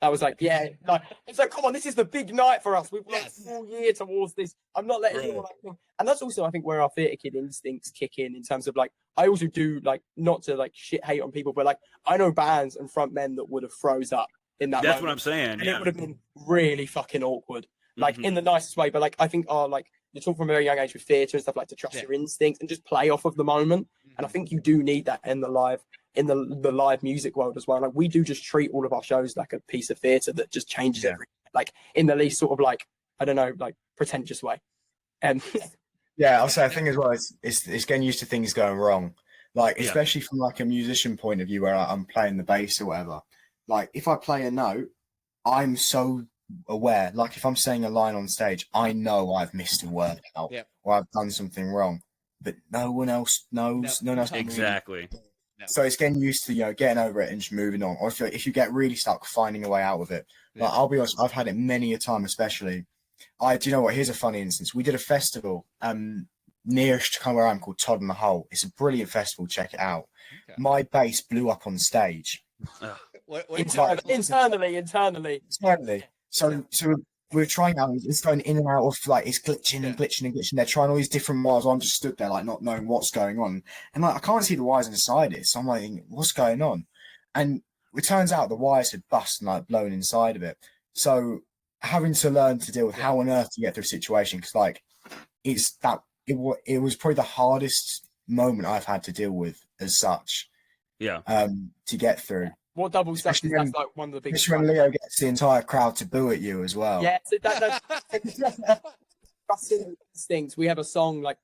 Speaker 4: I was like, it's like, come on, this is the big night for us. We've got a full year towards this. I'm not letting you all. And that's also, I think, where our theatre kid instincts kick in terms of like, I also do like, not to like shit hate on people, but like, I know bands and front men that would have froze up in that.
Speaker 2: That's what I'm saying.
Speaker 4: And it would have been really fucking awkward, like in the nicest way. But like, I think like, you talk from a very young age with theatre and stuff, like to trust your instincts and just play off of the moment. And I think you do need that in the live music world as well. Like, we do just treat all of our shows like a piece of theatre that just changes every, like, in the least sort of like, I don't know, like pretentious way. And
Speaker 3: I'll say, I think as well, it's getting used to things going wrong. Like, especially from like a musician point of view, where I'm playing the bass or whatever. Like, if I play a note, I'm so aware. Like, if I'm saying a line on stage, I know I've missed a word out or I've done something wrong, but no one else knows. No one else
Speaker 2: exactly.
Speaker 3: So it's getting used to, getting over it and just moving on. Or if you get really stuck, finding a way out of it. Like, I'll be honest, I've had it many a time, especially. Do you know what? Here's a funny instance. We did a festival nearest to where I'm, called Todd and the Hole. It's a brilliant festival. Check it out. Okay. My bass blew up on stage.
Speaker 4: Internally.
Speaker 3: So we're trying out. It's going in and out of, like, it's glitching and glitching and glitching. They're trying all these different wires. I'm just stood there, like, not knowing what's going on, and like I can't see the wires inside it. So I'm like, what's going on? And it turns out the wires had bust and like blown inside of it. So having to learn to deal with how on earth to get through a situation, because like it was probably the hardest moment I've had to deal with as such. Yeah. To get through.
Speaker 4: What double section? That's like one of the biggest.
Speaker 3: Especially when Leo gets the entire crowd to boo at you as well.
Speaker 4: Yeah, so that's things. We have a song like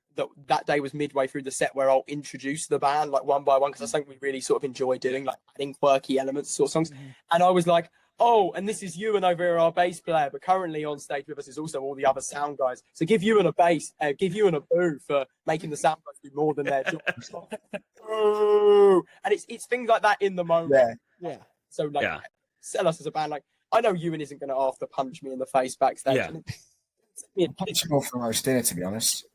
Speaker 4: that day was midway through the set where I'll introduce the band like one by one, because that's something we really sort of enjoy doing, like adding quirky elements sort of songs. And I was like, oh, and this is Ewan over here, our bass player, but currently on stage with us is also all the other sound guys. So give Ewan a bass, give Ewan a boo for making the sound guys do more than their job. And it's things like that in the moment. Yeah. So like, sell us as a band. Like, I know Ewan isn't going to after punch me in the face backstage.
Speaker 3: Yeah. Punch him off for roast dinner, to be honest.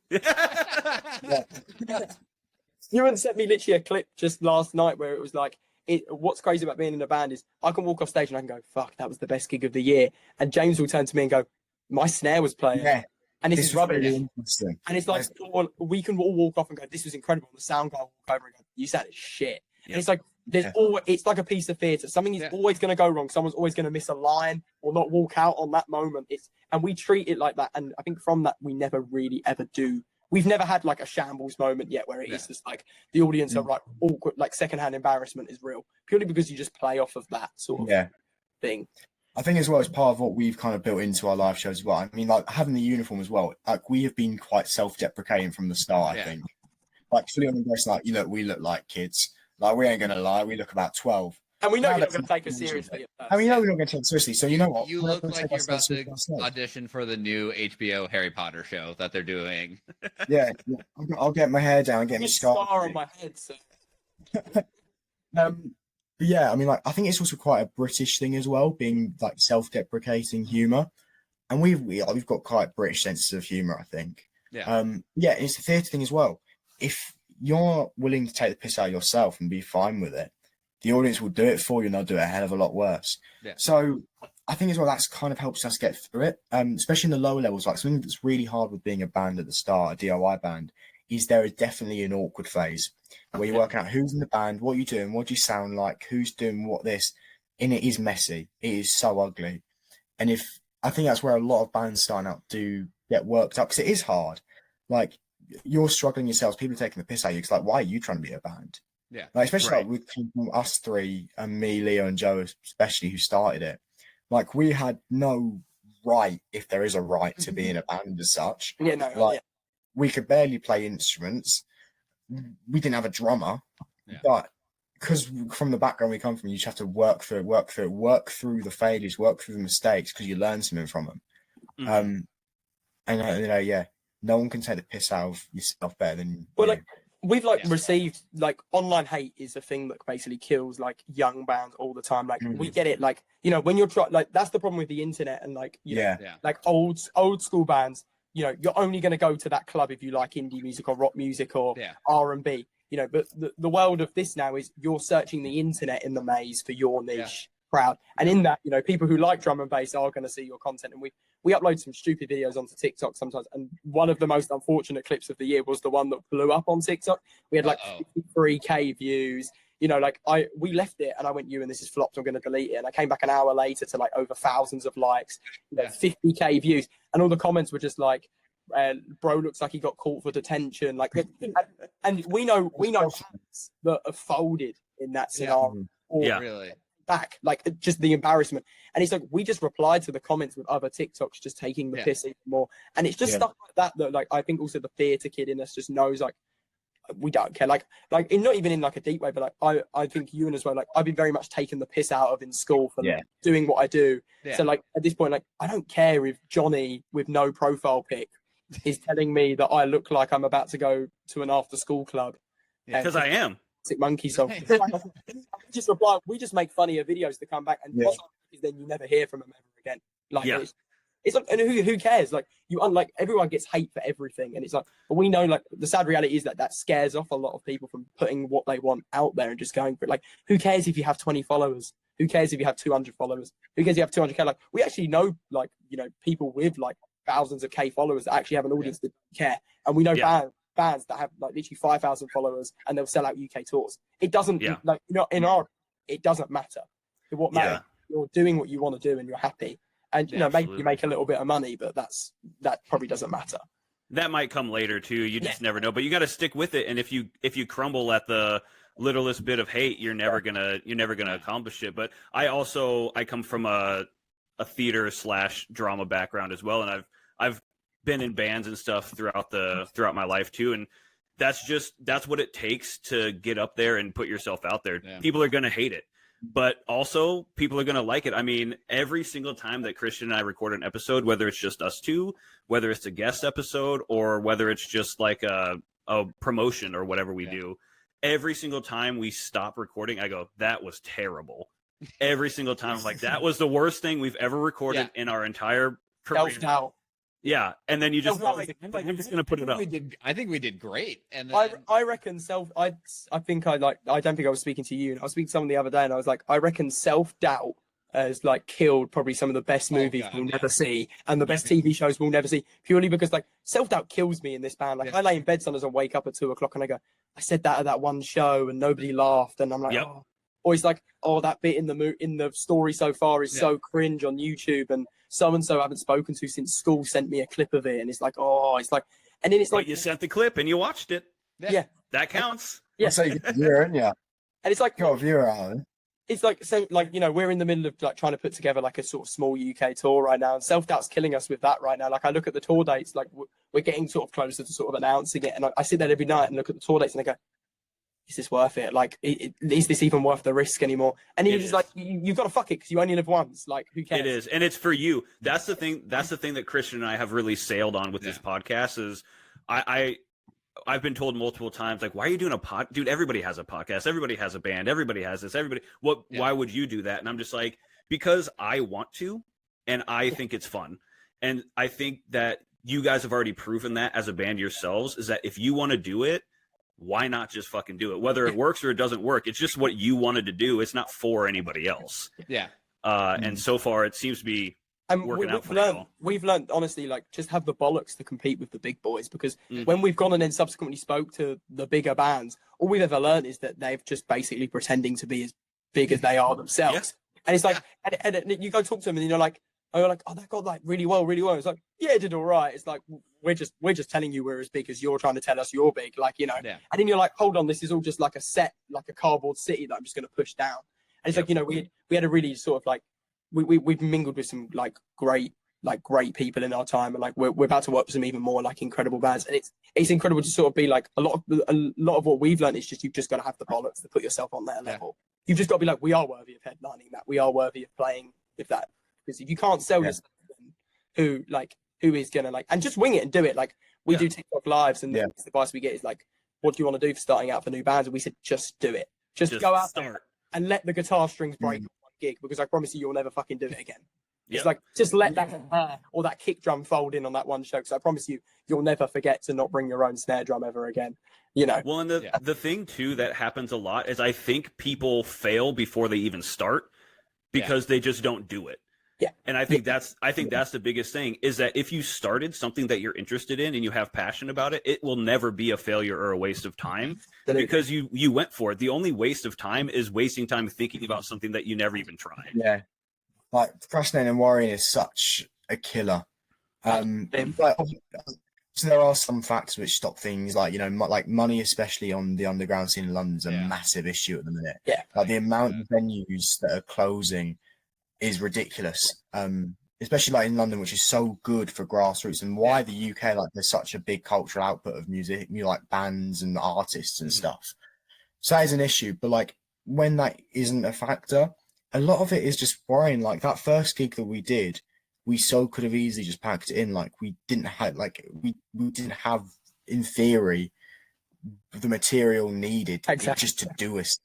Speaker 4: Ewan sent me literally a clip just last night where it was like, what's crazy about being in a band is I can walk off stage and I can go, fuck, that was the best gig of the year. And James will turn to me and go, my snare was playing. Yeah. And this is rubbish. Really, and it's like, we can all walk off and go, this was incredible. And the sound guy will walk over and go, you sounded shit. And it's like, it's like a piece of theatre. Something is always going to go wrong. Someone's always going to miss a line or not walk out on that moment. And we treat it like that. And I think from that, we never really ever do. We've never had like a shambles moment yet where it is just like the audience are like awkward, like secondhand embarrassment is real, purely because you just play off of that sort of thing.
Speaker 3: I think as well as part of what we've kind of built into our live shows as well. I mean, like having the uniform as well, like we have been quite self-deprecating from the start, I think. Like fully on the dress, like, we look like kids. Like, we ain't going to lie, we look about 12.
Speaker 4: And we know you're not going to take us seriously.
Speaker 3: I mean, we're not going to take it seriously. So you know what?
Speaker 1: You look like you're about to audition for the new HBO Harry Potter show that they're doing.
Speaker 3: Yeah. I'll get my hair down, get my scar
Speaker 4: on my head. So.
Speaker 3: But yeah, I mean, like, I think it's also quite a British thing as well, being like self-deprecating humour, and we've got quite British senses of humour, I think. Yeah. It's the theatre thing as well. If you're willing to take the piss out of yourself and be fine with it, the audience will do it for you, and they'll do it a hell of a lot worse. Yeah. So I think as well, that's kind of helps us get through it, especially in the lower levels. Like, something that's really hard with being a band at the start, a DIY band, is there is definitely an awkward phase where you're working out who's in the band, what you're doing, what do you sound like, who's doing what this, and it is messy. It is so ugly. And I think that's where a lot of bands starting out do get worked up, because it is hard. Like, you're struggling yourselves, people are taking the piss out of you. It's like, why are you trying to be a band? Yeah, like, especially like with us three and me, Leo, and Joe, especially, who started it. Like, we had no right, if there is a right, to be in a band as such. Yeah, no, like we could barely play instruments. We didn't have a drummer, but because from the background we come from, you just have to work through the failures, work through the mistakes, because you learn something from them. And no one can take the piss out of yourself better than you.
Speaker 4: We've received online hate is a thing that basically kills like young bands all the time. Like we get it, like, when you're that's the problem with the internet and like like old school bands. You're only going to go to that club if you like indie music or rock music or R&B. But the world of this now is you're searching the internet in the maze for your niche crowd, and in that, people who like drum and bass are going to see your content. And we upload some stupid videos onto TikTok sometimes, and one of the most unfortunate clips of the year was the one that blew up on TikTok. We had 53k views. We left it and I went, and this is flopped, I'm going to delete it. And I came back an hour later to like over thousands of likes, 50k views, and all the comments were just like, bro looks like he got caught for detention. Like, and we know bands that have folded in that scenario. Really back, like, just the embarrassment. And it's like, we just replied to the comments with other TikToks just taking the piss even more. And it's just stuff like that like, I think also the theatre kid in us just knows, like, we don't care. Like not even in like a deep way, but like I think Ewan as well, like, I've been very much taken the piss out of in school for doing what I do. So like at this point, like, I don't care if Johnny with no profile pic is telling me that I look like I'm about to go to an after school club.
Speaker 2: Because I am.
Speaker 4: Arctic Monkey song. Just reply. We just make funnier videos to come back, and what's is then you never hear from them ever again. Like it's like, and who cares? Like unlike everyone gets hate for everything, and it's like, but we know like the sad reality is that scares off a lot of people from putting what they want out there and just going for it. Like, who cares if you have 20 followers? Who cares if you have 200 followers? Who cares if you have 200K? Like, we actually know, like, you know, people with like thousands of K followers that actually have an audience that don't care, and we know bands that have like literally 5,000 followers and they'll sell out UK tours. It doesn't like, you know, it doesn't matter. What matters, you're doing what you want to do and you're happy. And you know, maybe you make a little bit of money, but that probably doesn't matter.
Speaker 2: That might come later too. You just never know. But you got to stick with it. And if you crumble at the littlest bit of hate, you're never gonna accomplish it. But I come from a theater / drama background as well, and I've been in bands and stuff throughout my life too. And that's what it takes to get up there and put yourself out there. Yeah. People are gonna hate it, but also people are going to like it. I mean, every single time that Christian and I record an episode, whether it's just us two, whether it's a guest episode, or whether it's just like a promotion or whatever we do, every single time we stop recording, I go, that was terrible. Every single time I'm like, that was the worst thing we've ever recorded in our entire career.
Speaker 4: Self-doubt.
Speaker 2: Yeah, and then you just I'm just gonna put it up.
Speaker 1: I think we did great, and then...
Speaker 4: I reckon I don't think I was speaking to you. I was speaking to someone the other day, and I was like, I reckon self-doubt has like killed probably some of the best movies we'll never see, and the best TV shows we'll never see, purely because like self-doubt kills me in this band. Like I lay in bed sometimes and wake up at 2:00 and I go, I said that at that one show and nobody laughed, and I'm like, oh. Or it's like, oh, that bit in the story so far is so cringe on YouTube, and so I haven't spoken to since school sent me a clip of it, and it's like, oh, it's like, and then it's like,
Speaker 2: you sent the clip and you watched it.
Speaker 4: Yeah,
Speaker 2: that counts.
Speaker 3: Yeah, so you get a viewer, and and
Speaker 4: it's like,
Speaker 3: got a viewer out of it.
Speaker 4: It's like, so like, you know, we're in the middle of like trying to put together like a sort of small UK tour right now, and self-doubt's killing us with that right now. Like I look at the tour dates, like we're getting sort of closer to sort of announcing it, and I sit there every night and look at the tour dates and I go, is this worth it? Like, is this even worth the risk anymore? And you're just like, you've got to fuck it because you only live once. Like, who cares?
Speaker 2: It is, and it's for you. That's the thing. That's the thing that Christian and I have really sailed on with this podcast. Is I've been told multiple times, like, why are you doing a pod? Dude, everybody has a podcast. Everybody has a band. Everybody has this. Why would you do that? And I'm just like, because I want to, and I think it's fun, and I think that you guys have already proven that as a band yourselves. Is that if you want to do it, why not just fucking do it? Whether it works or it doesn't work, it's just what you wanted to do. It's not for anybody else.
Speaker 1: Yeah.
Speaker 2: And so far, it seems to be working out for you.
Speaker 4: We've learned, honestly, like, just have the bollocks to compete with the big boys, because when we've gone and then subsequently spoke to the bigger bands, all we've ever learned is that they've just basically pretending to be as big as they are themselves. And it's like, and you go talk to them and you're like, oh, that got like really well. It's like, yeah, it did all right. It's like, we're just telling you we're as big as you're trying to tell us you're big, like, you know. And then you're like, hold on, this is all just like a set, like a cardboard city that I'm just going to push down. And it's like, you know, we had a really sort of like, we've mingled with some like great people in our time, and like we're about to work with some even more like incredible bands, and it's incredible to sort of be like, a lot of what we've learned is just, you've just got to have the bollocks to put yourself on their level. You've just got to be like, we are worthy of headlining that, we are worthy of playing with that, because if you can't sell yourself, then who is gonna, like, and just wing it and do it. Like we do TikTok lives, and the advice we get is like, what do you want to do for starting out for new bands? And we said, just do it, just go out there and let the guitar strings break on one gig, because I promise you'll never fucking do it again. It's like, just let that or that kick drum fold in on that one show, because I promise you'll never forget to not bring your own snare drum ever again, you know.
Speaker 2: Well, and the thing too that happens a lot is, I think people fail before they even start, because they just don't do it. And I think that's the biggest thing, is that if you started something that you're interested in and you have passion about it, it will never be a failure or a waste of time, because you went for it. The only waste of time is wasting time thinking about something that you never even tried.
Speaker 3: Yeah. Like, procrastinating and worrying is such a killer. So there are some factors which stop things, like, you know, like money, especially on the underground scene in London, is a massive issue at the minute. Like the amount of venues that are closing is ridiculous, especially like in London, which is so good for grassroots, and why the UK, like, there's such a big cultural output of music, you know, like bands and artists and stuff. So that is an issue. But like, when that isn't a factor, a lot of it is just worrying. Like that first gig that we did, we so could have easily just packed it in. Like we didn't have, in theory, the material needed
Speaker 4: Exactly.
Speaker 3: just to do us.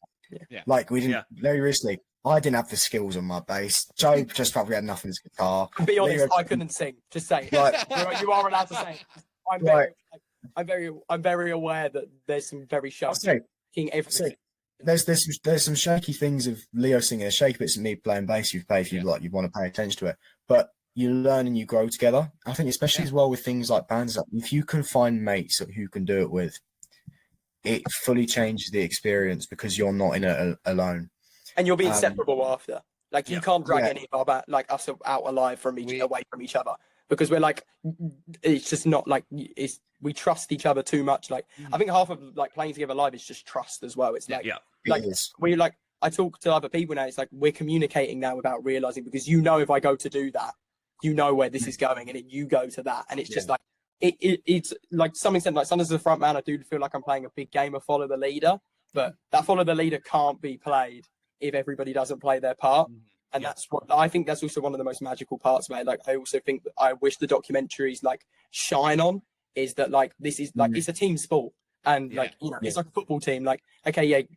Speaker 1: Yeah.
Speaker 3: Like we didn't. Very recently, I didn't have the skills on my bass. Joe just probably had nothing as guitar.
Speaker 4: To be honest, I couldn't sing. Just say it.
Speaker 3: Like,
Speaker 4: you are allowed to say it. I'm very aware that there's some very shaky everything.
Speaker 3: There's some shaky things of Leo singing. There's shaky bits of me playing bass. You play if you like. You want to pay attention to it, but you learn and you grow together. I think especially as well with things like bands. If you can find mates who can do it with, it fully changes the experience because you're not in it alone.
Speaker 4: And you'll be inseparable after. Like you can't drag any of our us out alive from away from each other, because we're like, it's just not like we trust each other too much. Like I think half of like playing together live is just trust as well. It's like I talk to other people now. It's like we're communicating now without realizing, because if I go to do that, where this is going, and you go to that, and it's just like it's like something said, like sometimes as a front man I do feel like I'm playing a big game of follow the leader, but that follow the leader can't be played if everybody doesn't play their part. And that's what I think, that's also one of the most magical parts about it. Like I also think that I wish the documentaries like shine on is that like this is like it's a team sport, and it's like a football team. Like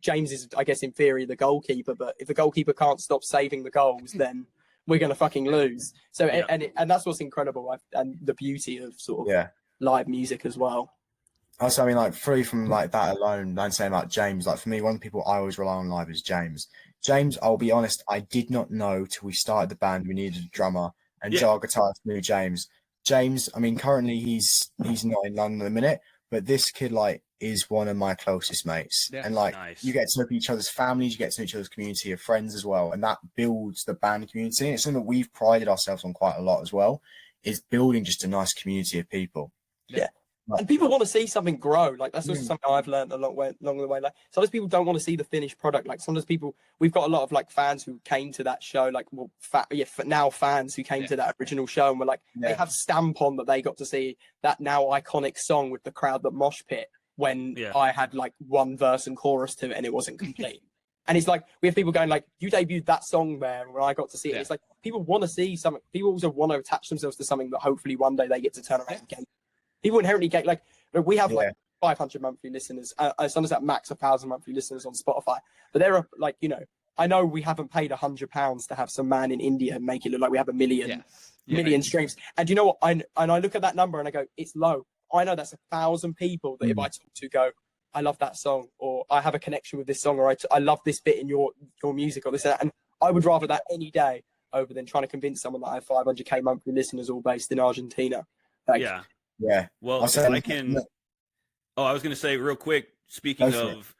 Speaker 4: James is, I guess in theory, the goalkeeper, but if the goalkeeper can't stop saving the goals, then we're gonna fucking lose. So and that's what's incredible, and the beauty of sort of live music as well.
Speaker 3: Also, I mean, like free from like that alone, and saying about James, like for me, one of the people I always rely on live is James. James, I'll be honest, I did not know till we started the band we needed a drummer, and jar guitarist knew James. James, I mean, currently he's not in London at the minute, but this kid like is one of my closest mates, and like you get to know each other's families, you get to know each other's community of friends as well, and that builds the band community. And it's something that we've prided ourselves on quite a lot as well, is building just a nice community of people.
Speaker 4: And people want to see something grow. Like that's also something I've learned along the way. Like sometimes people don't want to see the finished product. Like sometimes we've got a lot of like fans who came to that show, like now fans who came to that original show, and were like they have stamp on that they got to see that now iconic song with the crowd that mosh pit when I had like one verse and chorus to it and it wasn't complete. And it's like we have people going like, you debuted that song there when I got to see it. It's like people want to see something. People also want to attach themselves to something that hopefully one day they get to turn around again. People inherently get like we have like 500 monthly listeners. Sometimes at max 1,000 monthly listeners on Spotify. But there are like I know we haven't paid £100 to have some man in India make it look like we have a million streams. And you know what? I look at that number and I go, it's low. I know that's 1,000 people that if I talk to go, I love that song, or I have a connection with this song, or I love this bit in your music, or this and that. And I would rather that any day over than trying to convince someone that I have 500k monthly listeners all based in Argentina. Like,
Speaker 2: Well, if I can. Oh, I was going to say real quick, speaking of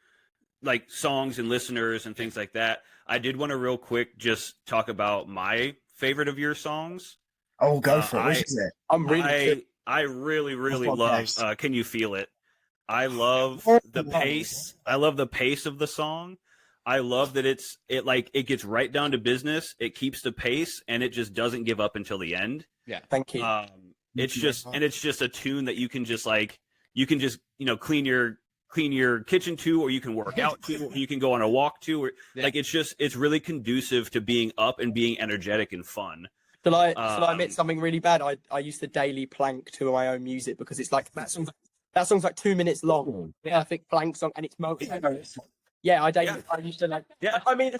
Speaker 2: like songs and listeners and things like that, I did want to real quick just talk about my favorite of your songs.
Speaker 3: Oh, go for it. Which is it?
Speaker 2: I really love Can You Feel It? I love the pace. I love the pace of the song. I love that it gets right down to business. It keeps the pace and it just doesn't give up until the end.
Speaker 1: Yeah.
Speaker 4: Thank you.
Speaker 2: It's just a tune that you can just clean your kitchen to, or you can work out to, or you can go on a walk to, or like it's really conducive to being up and being energetic and fun.
Speaker 4: Shall I admit something really bad? I used to daily plank to my own music because it's like that song's like 2 minutes long. Perfect plank song, and it's motivating. Yeah, I used to like. Yeah, I mean,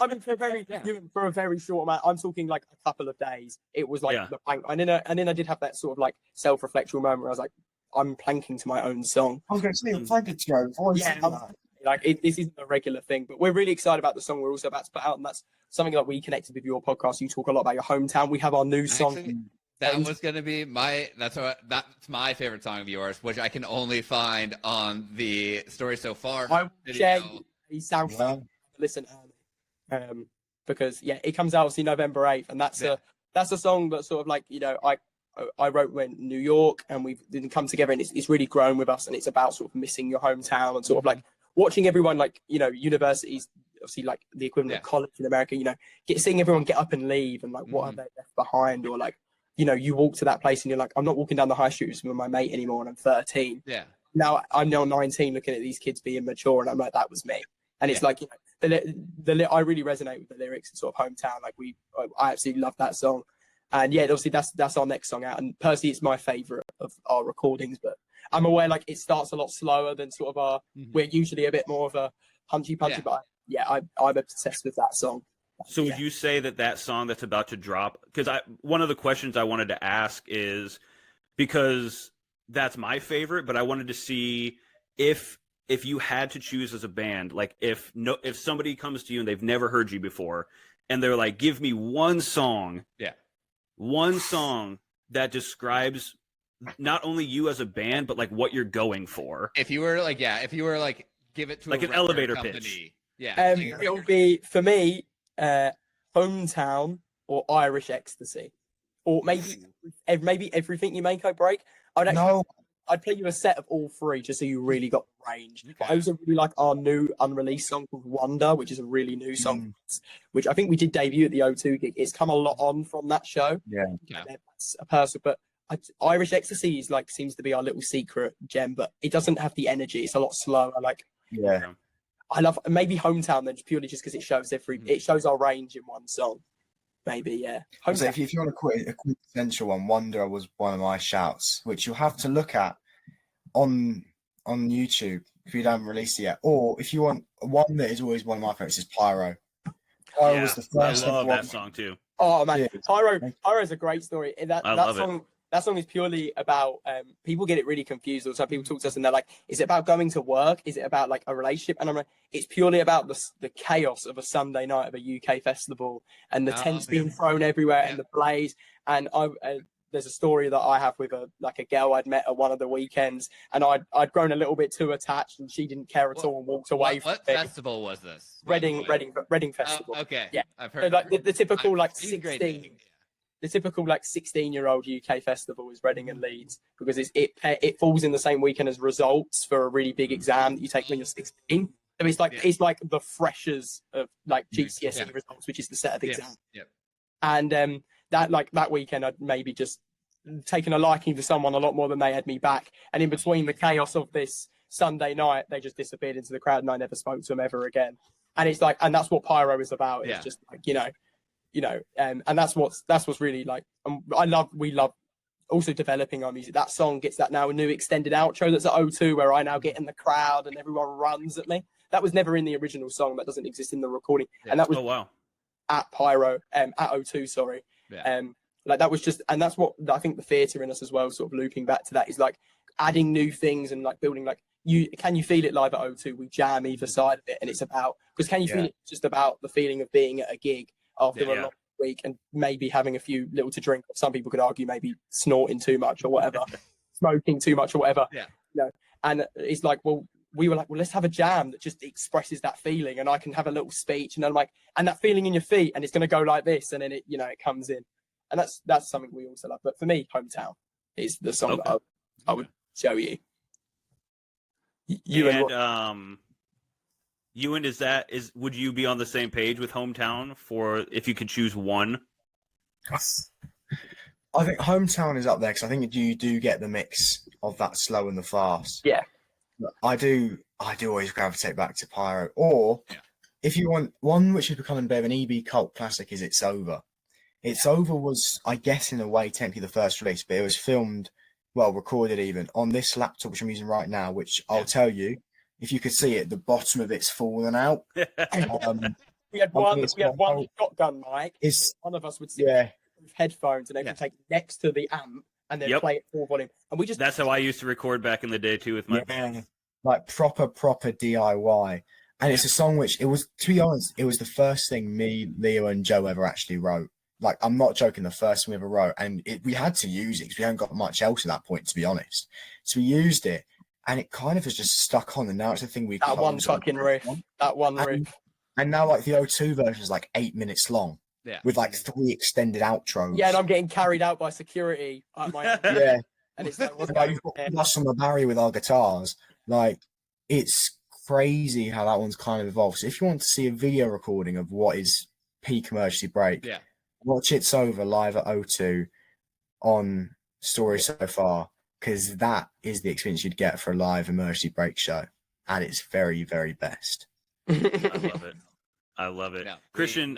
Speaker 4: for a very short amount. I'm talking like a couple of days. It was like the plank, and then I did have that sort of like self-reflectional moment where I was like, I'm planking to my own song.
Speaker 3: I was going to say, planking to your own voice.
Speaker 4: Like this isn't a regular thing, but we're really excited about the song we're also about to put out, and that's something that we connected with your podcast. You talk a lot about your hometown. We have our new song.
Speaker 1: Actually, that was going to be that's my favorite song of yours, which I can only find on the Story So Far.
Speaker 4: I will share the SoundCloud. Listen, because it comes out obviously November 8th, and that's a song that sort of like I wrote when New York, and we've come together, and it's really grown with us, and it's about sort of missing your hometown and sort of like watching everyone, like universities, obviously like the equivalent of college in America, seeing everyone get up and leave, and like what have they left behind, or like you walk to that place and you're like, I'm not walking down the high streets with my mate anymore, and I'm 13.
Speaker 1: Yeah.
Speaker 4: Now I'm 19, looking at these kids being mature, and I'm like, that was me. And it's like I really resonate with the lyrics and sort of hometown. Like I absolutely love that song. And obviously that's our next song out. And personally, it's my favorite of our recordings. But I'm aware like it starts a lot slower than sort of our. We're usually a bit more of a punchy, but I'm obsessed with that song.
Speaker 2: So would you say that song that's about to drop? Because one of the questions I wanted to ask is because that's my favorite, but I wanted to see if you had to choose as a band, like if somebody comes to you and they've never heard you before, and they're like, give me one song that describes not only you as a band, but like what you're going for.
Speaker 1: If you were like, give it to
Speaker 2: like an elevator pitch.
Speaker 1: Yeah.
Speaker 4: It would be for me, Hometown or Irish Ecstasy, or maybe Everything You Make I Break. I'd play you a set of all three just so you really got the range.
Speaker 1: Okay.
Speaker 4: But I also really like our new unreleased song called Wonder, which is a really new song, which I think we did debut at the O2 gig. It's come a lot on from that show.
Speaker 3: Yeah.
Speaker 4: That's a personal, but Irish Ecstasy is like seems to be our little secret gem, but it doesn't have the energy. It's a lot slower. I love maybe Hometown then, purely just because it shows it shows our range in one song. Maybe, yeah.
Speaker 3: So if you want a quintessential one, Wonder was one of my shouts, which you'll have to look at on YouTube if you don't release it yet. Or if you want one that is always one of my favorites is Pyro. Pyro was the first.
Speaker 2: I love that song too.
Speaker 4: Oh man, Pyro is a great story. That song is purely about people get it really confused. Or some people talk to us and they're like, is it about going to work? Is it about like a relationship? And I'm like, it's purely about the chaos of a Sunday night of a UK festival and the tents being thrown everywhere and the blaze. And there's a story that I have with a girl I'd met at one of the weekends, and I'd grown a little bit too attached, and she didn't care at all and walked away.
Speaker 1: What festival was this?
Speaker 4: Reading Festival.
Speaker 1: Okay.
Speaker 4: Yeah,
Speaker 1: I've heard.
Speaker 4: So, like the typical like
Speaker 1: 16.
Speaker 4: The typical like 16-year-old UK festival is Reading and Leeds because it falls in the same weekend as results for a really big exam that you take when you're 16. So it's like the freshers of like GCSE results, which is the set of the exam.
Speaker 1: Yep.
Speaker 4: And that weekend I'd maybe just taken a liking to someone a lot more than they had me back. And in between the chaos of this Sunday night, they just disappeared into the crowd and I never spoke to them ever again. And it's like, and that's what Pyro is about. It's just like, and that's what's really like, we love also developing our music. That song gets that now new extended outro that's at O2 where I now get in the crowd and everyone runs at me. That was never in the original song. That doesn't exist in the recording. And that was at Pyro, at O2, sorry.
Speaker 1: Yeah.
Speaker 4: Like that was just, and that's what I think the theatre in us as well, sort of looping back to that, is like adding new things and like building like can you feel it live at O2? We jam either side of it, and it's about because can you feel it just about the feeling of being at a gig after a long week and maybe having a few little to drink. Some people could argue maybe snorting too much or whatever, smoking too much or whatever. Yeah. And it's like, we were like, let's have a jam that just expresses that feeling, and I can have a little speech, and I'm like, and that feeling in your feet, and it's going to go like this, and then it comes in, and that's something we also love. But for me, Hometown is the song that I would show you.
Speaker 2: Would you be on the same page with Hometown for if you could choose one?
Speaker 3: I think Hometown is up there because I think you do get the mix of that slow and the fast.
Speaker 4: Yeah.
Speaker 3: I do always gravitate back to Pyro. Or if you want one which is becoming a bit of an EB cult classic, is It's Over. It's Over was, I guess, in a way, technically the first release, but it was recorded even on this laptop which I'm using right now, which I'll tell you, if you could see it, the bottom of it's fallen out.
Speaker 4: We had one shotgun mic. One of us would sit with headphones and they would take next to the amp and then play it full volume. And that's
Speaker 2: how I used to record back in the day too with my
Speaker 3: like proper DIY. And it's a song which, it was, to be honest, it was the first thing me, Leo and Joe ever actually wrote. Like, I'm not joking, the first thing we ever wrote. And we had to use it because we hadn't got much else at that point, to be honest. So we used it and it kind of has just stuck on. And now it's a thing
Speaker 4: that one fucking riff. That one riff.
Speaker 3: And now like the O2 version is like 8 minutes long.
Speaker 1: Yeah.
Speaker 3: With like 3 extended outros.
Speaker 4: Yeah, and I'm getting carried out by security at my and it's like,
Speaker 3: you've got us on the barrier with our guitars. Like, it's crazy how that one's kind of evolved. So if you want to see a video recording of what is peak Emergency Break, watch It's Over live at O2 on Story So Far, because that is the experience you'd get for a live Emergency Break show. At its very, very best.
Speaker 2: I love it. Yeah. Christian,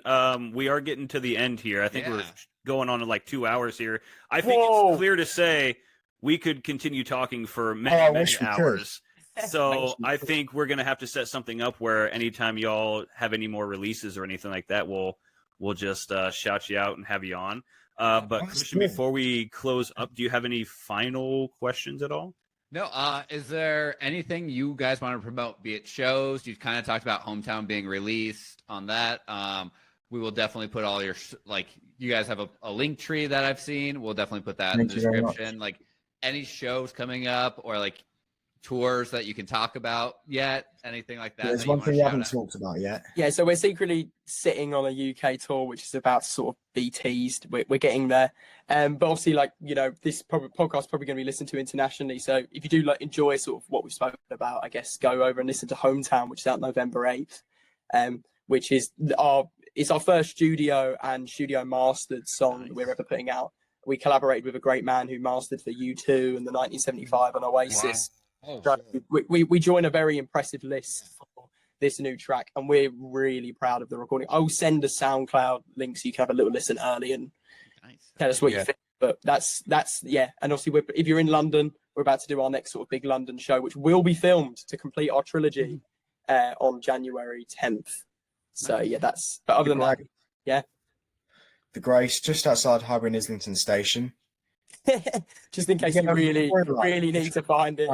Speaker 2: we are getting to the end here. I think we're going on in like 2 hours here. I think it's clear to say we could continue talking for
Speaker 3: I
Speaker 2: many
Speaker 3: wish we could.
Speaker 2: hours. So I think we're gonna have to set something up where anytime y'all have any more releases or anything like that, we'll just shout you out and have you on. But
Speaker 3: That's
Speaker 2: Christian,
Speaker 3: good.
Speaker 2: before we close up, do you have any final questions at all?
Speaker 1: No, is there anything you guys want to promote, be it shows? You kind of talked about Hometown being released on that. We will definitely put all your, you guys have a link tree that I've seen. We'll definitely put that in the
Speaker 3: Thank you very much.
Speaker 1: description. Like any shows coming up or like tours that you can talk about yet, anything like that.
Speaker 3: There's
Speaker 1: that
Speaker 3: one
Speaker 1: you
Speaker 3: thing we
Speaker 1: wanna
Speaker 3: haven't
Speaker 1: shout out?
Speaker 3: talked about yet.
Speaker 4: Yeah, so we're secretly sitting on a UK tour, which is about to sort of be teased. We're getting there. But obviously, this podcast probably going to be listened to internationally. So if you do enjoy sort of what we've spoken about, I guess go over and listen to Hometown, which is out November 8th, which is it's our first studio mastered song that we're ever putting out. We collaborated with a great man who mastered for U2 and the 1975 and Oasis.
Speaker 1: Oh,
Speaker 4: So we join a very impressive list for this new track, and we're really proud of the recording. I'll send a SoundCloud link so you can have a little listen early and
Speaker 1: nice.
Speaker 4: tell us what you think. But that's yeah. And obviously, if you're in London, we're about to do our next sort of big London show, which will be filmed to complete our trilogy on January 10th. So yeah, that's. But other than that, yeah.
Speaker 3: The Grace, just outside Highbury and Islington Station.
Speaker 4: Just in case you really need to find it.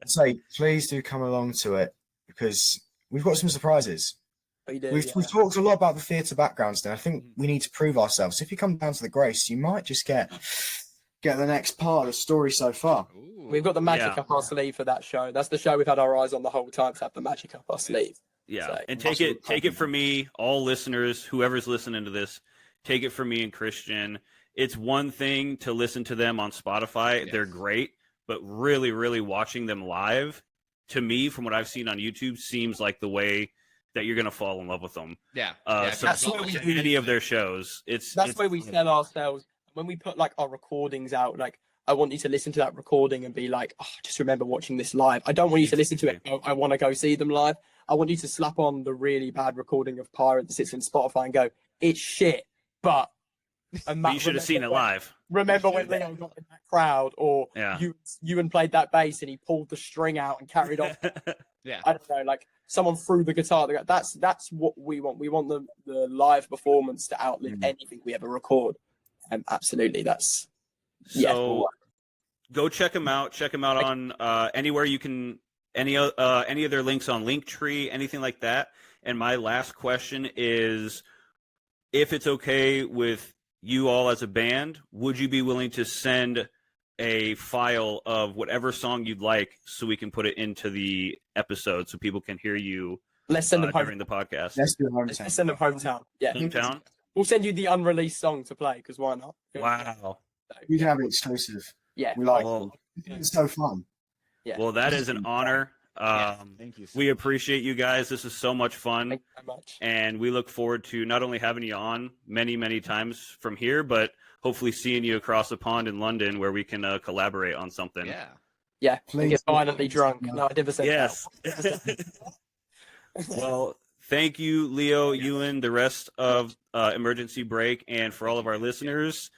Speaker 3: Say, please do come along to it because we've got some surprises.
Speaker 4: We do,
Speaker 3: We've talked a lot about the theatre backgrounds now. I think we need to prove ourselves. If you come down to the Grace, you might just get the next part of the story so far.
Speaker 1: Ooh.
Speaker 4: We've got the magic up our sleeve for that show. That's the show we've had our eyes on the whole time, to have the magic up our sleeve.
Speaker 2: Yeah,
Speaker 4: So,
Speaker 2: and take it from me, all listeners, whoever's listening to this, take it from me and Christian. It's one thing to listen to them on Spotify.
Speaker 1: Yes.
Speaker 2: They're great, but really, really watching them live, to me, from what I've seen on YouTube, seems like the way that you're going to fall in love with them.
Speaker 1: Yeah.
Speaker 2: So
Speaker 4: that's what we do.
Speaker 2: any of their shows,
Speaker 4: That's where we sell ourselves. When we put our recordings out, I want you to listen to that recording and be like, oh, just remember watching this live. I don't want you to listen to it. I want to go see them live. I want you to slap on the really bad recording of Pirate that sits on Spotify and go, it's shit, but
Speaker 2: you should have seen it live.
Speaker 4: Remember when Leo got in that crowd, or you and played that bass and he pulled the string out and carried on.
Speaker 1: Yeah.
Speaker 4: I don't know, someone threw the guitar. That's what we want. We want the live performance to outlive anything we ever record. And absolutely, that's
Speaker 2: go check them out. Check them out on anywhere you can. Any of their links on Linktree, anything like that. And my last question is, if it's okay with you all as a band, would you be willing to send a file of whatever song you'd like so we can put it into the episode so people can hear you during the podcast?
Speaker 3: Let's do Hometown.
Speaker 4: Let's send them Hometown. Yeah.
Speaker 2: Hometown?
Speaker 4: We'll send you the unreleased song to play, because why not?
Speaker 2: Wow.
Speaker 3: You can have it exclusive.
Speaker 4: Yeah.
Speaker 3: We like
Speaker 2: Well,
Speaker 3: it's so fun.
Speaker 4: Yeah.
Speaker 2: well, that is an honor.
Speaker 1: Thank you.
Speaker 2: We appreciate you guys. This is so much fun.
Speaker 4: Thank you very much.
Speaker 2: And we look forward to not only having you on many, many times from here, but hopefully seeing you across the pond in London where we can collaborate on something.
Speaker 1: Yeah.
Speaker 4: Yeah.
Speaker 3: Please.
Speaker 4: Get violently drunk. No, I never said
Speaker 2: Yes. Well, thank you, Leo, Ewan, the rest of Emergency Break, and for all of our listeners,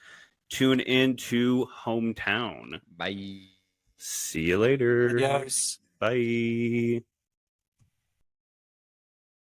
Speaker 2: tune in to Hometown.
Speaker 1: Bye.
Speaker 2: See you later.
Speaker 4: Yes.
Speaker 2: Bye.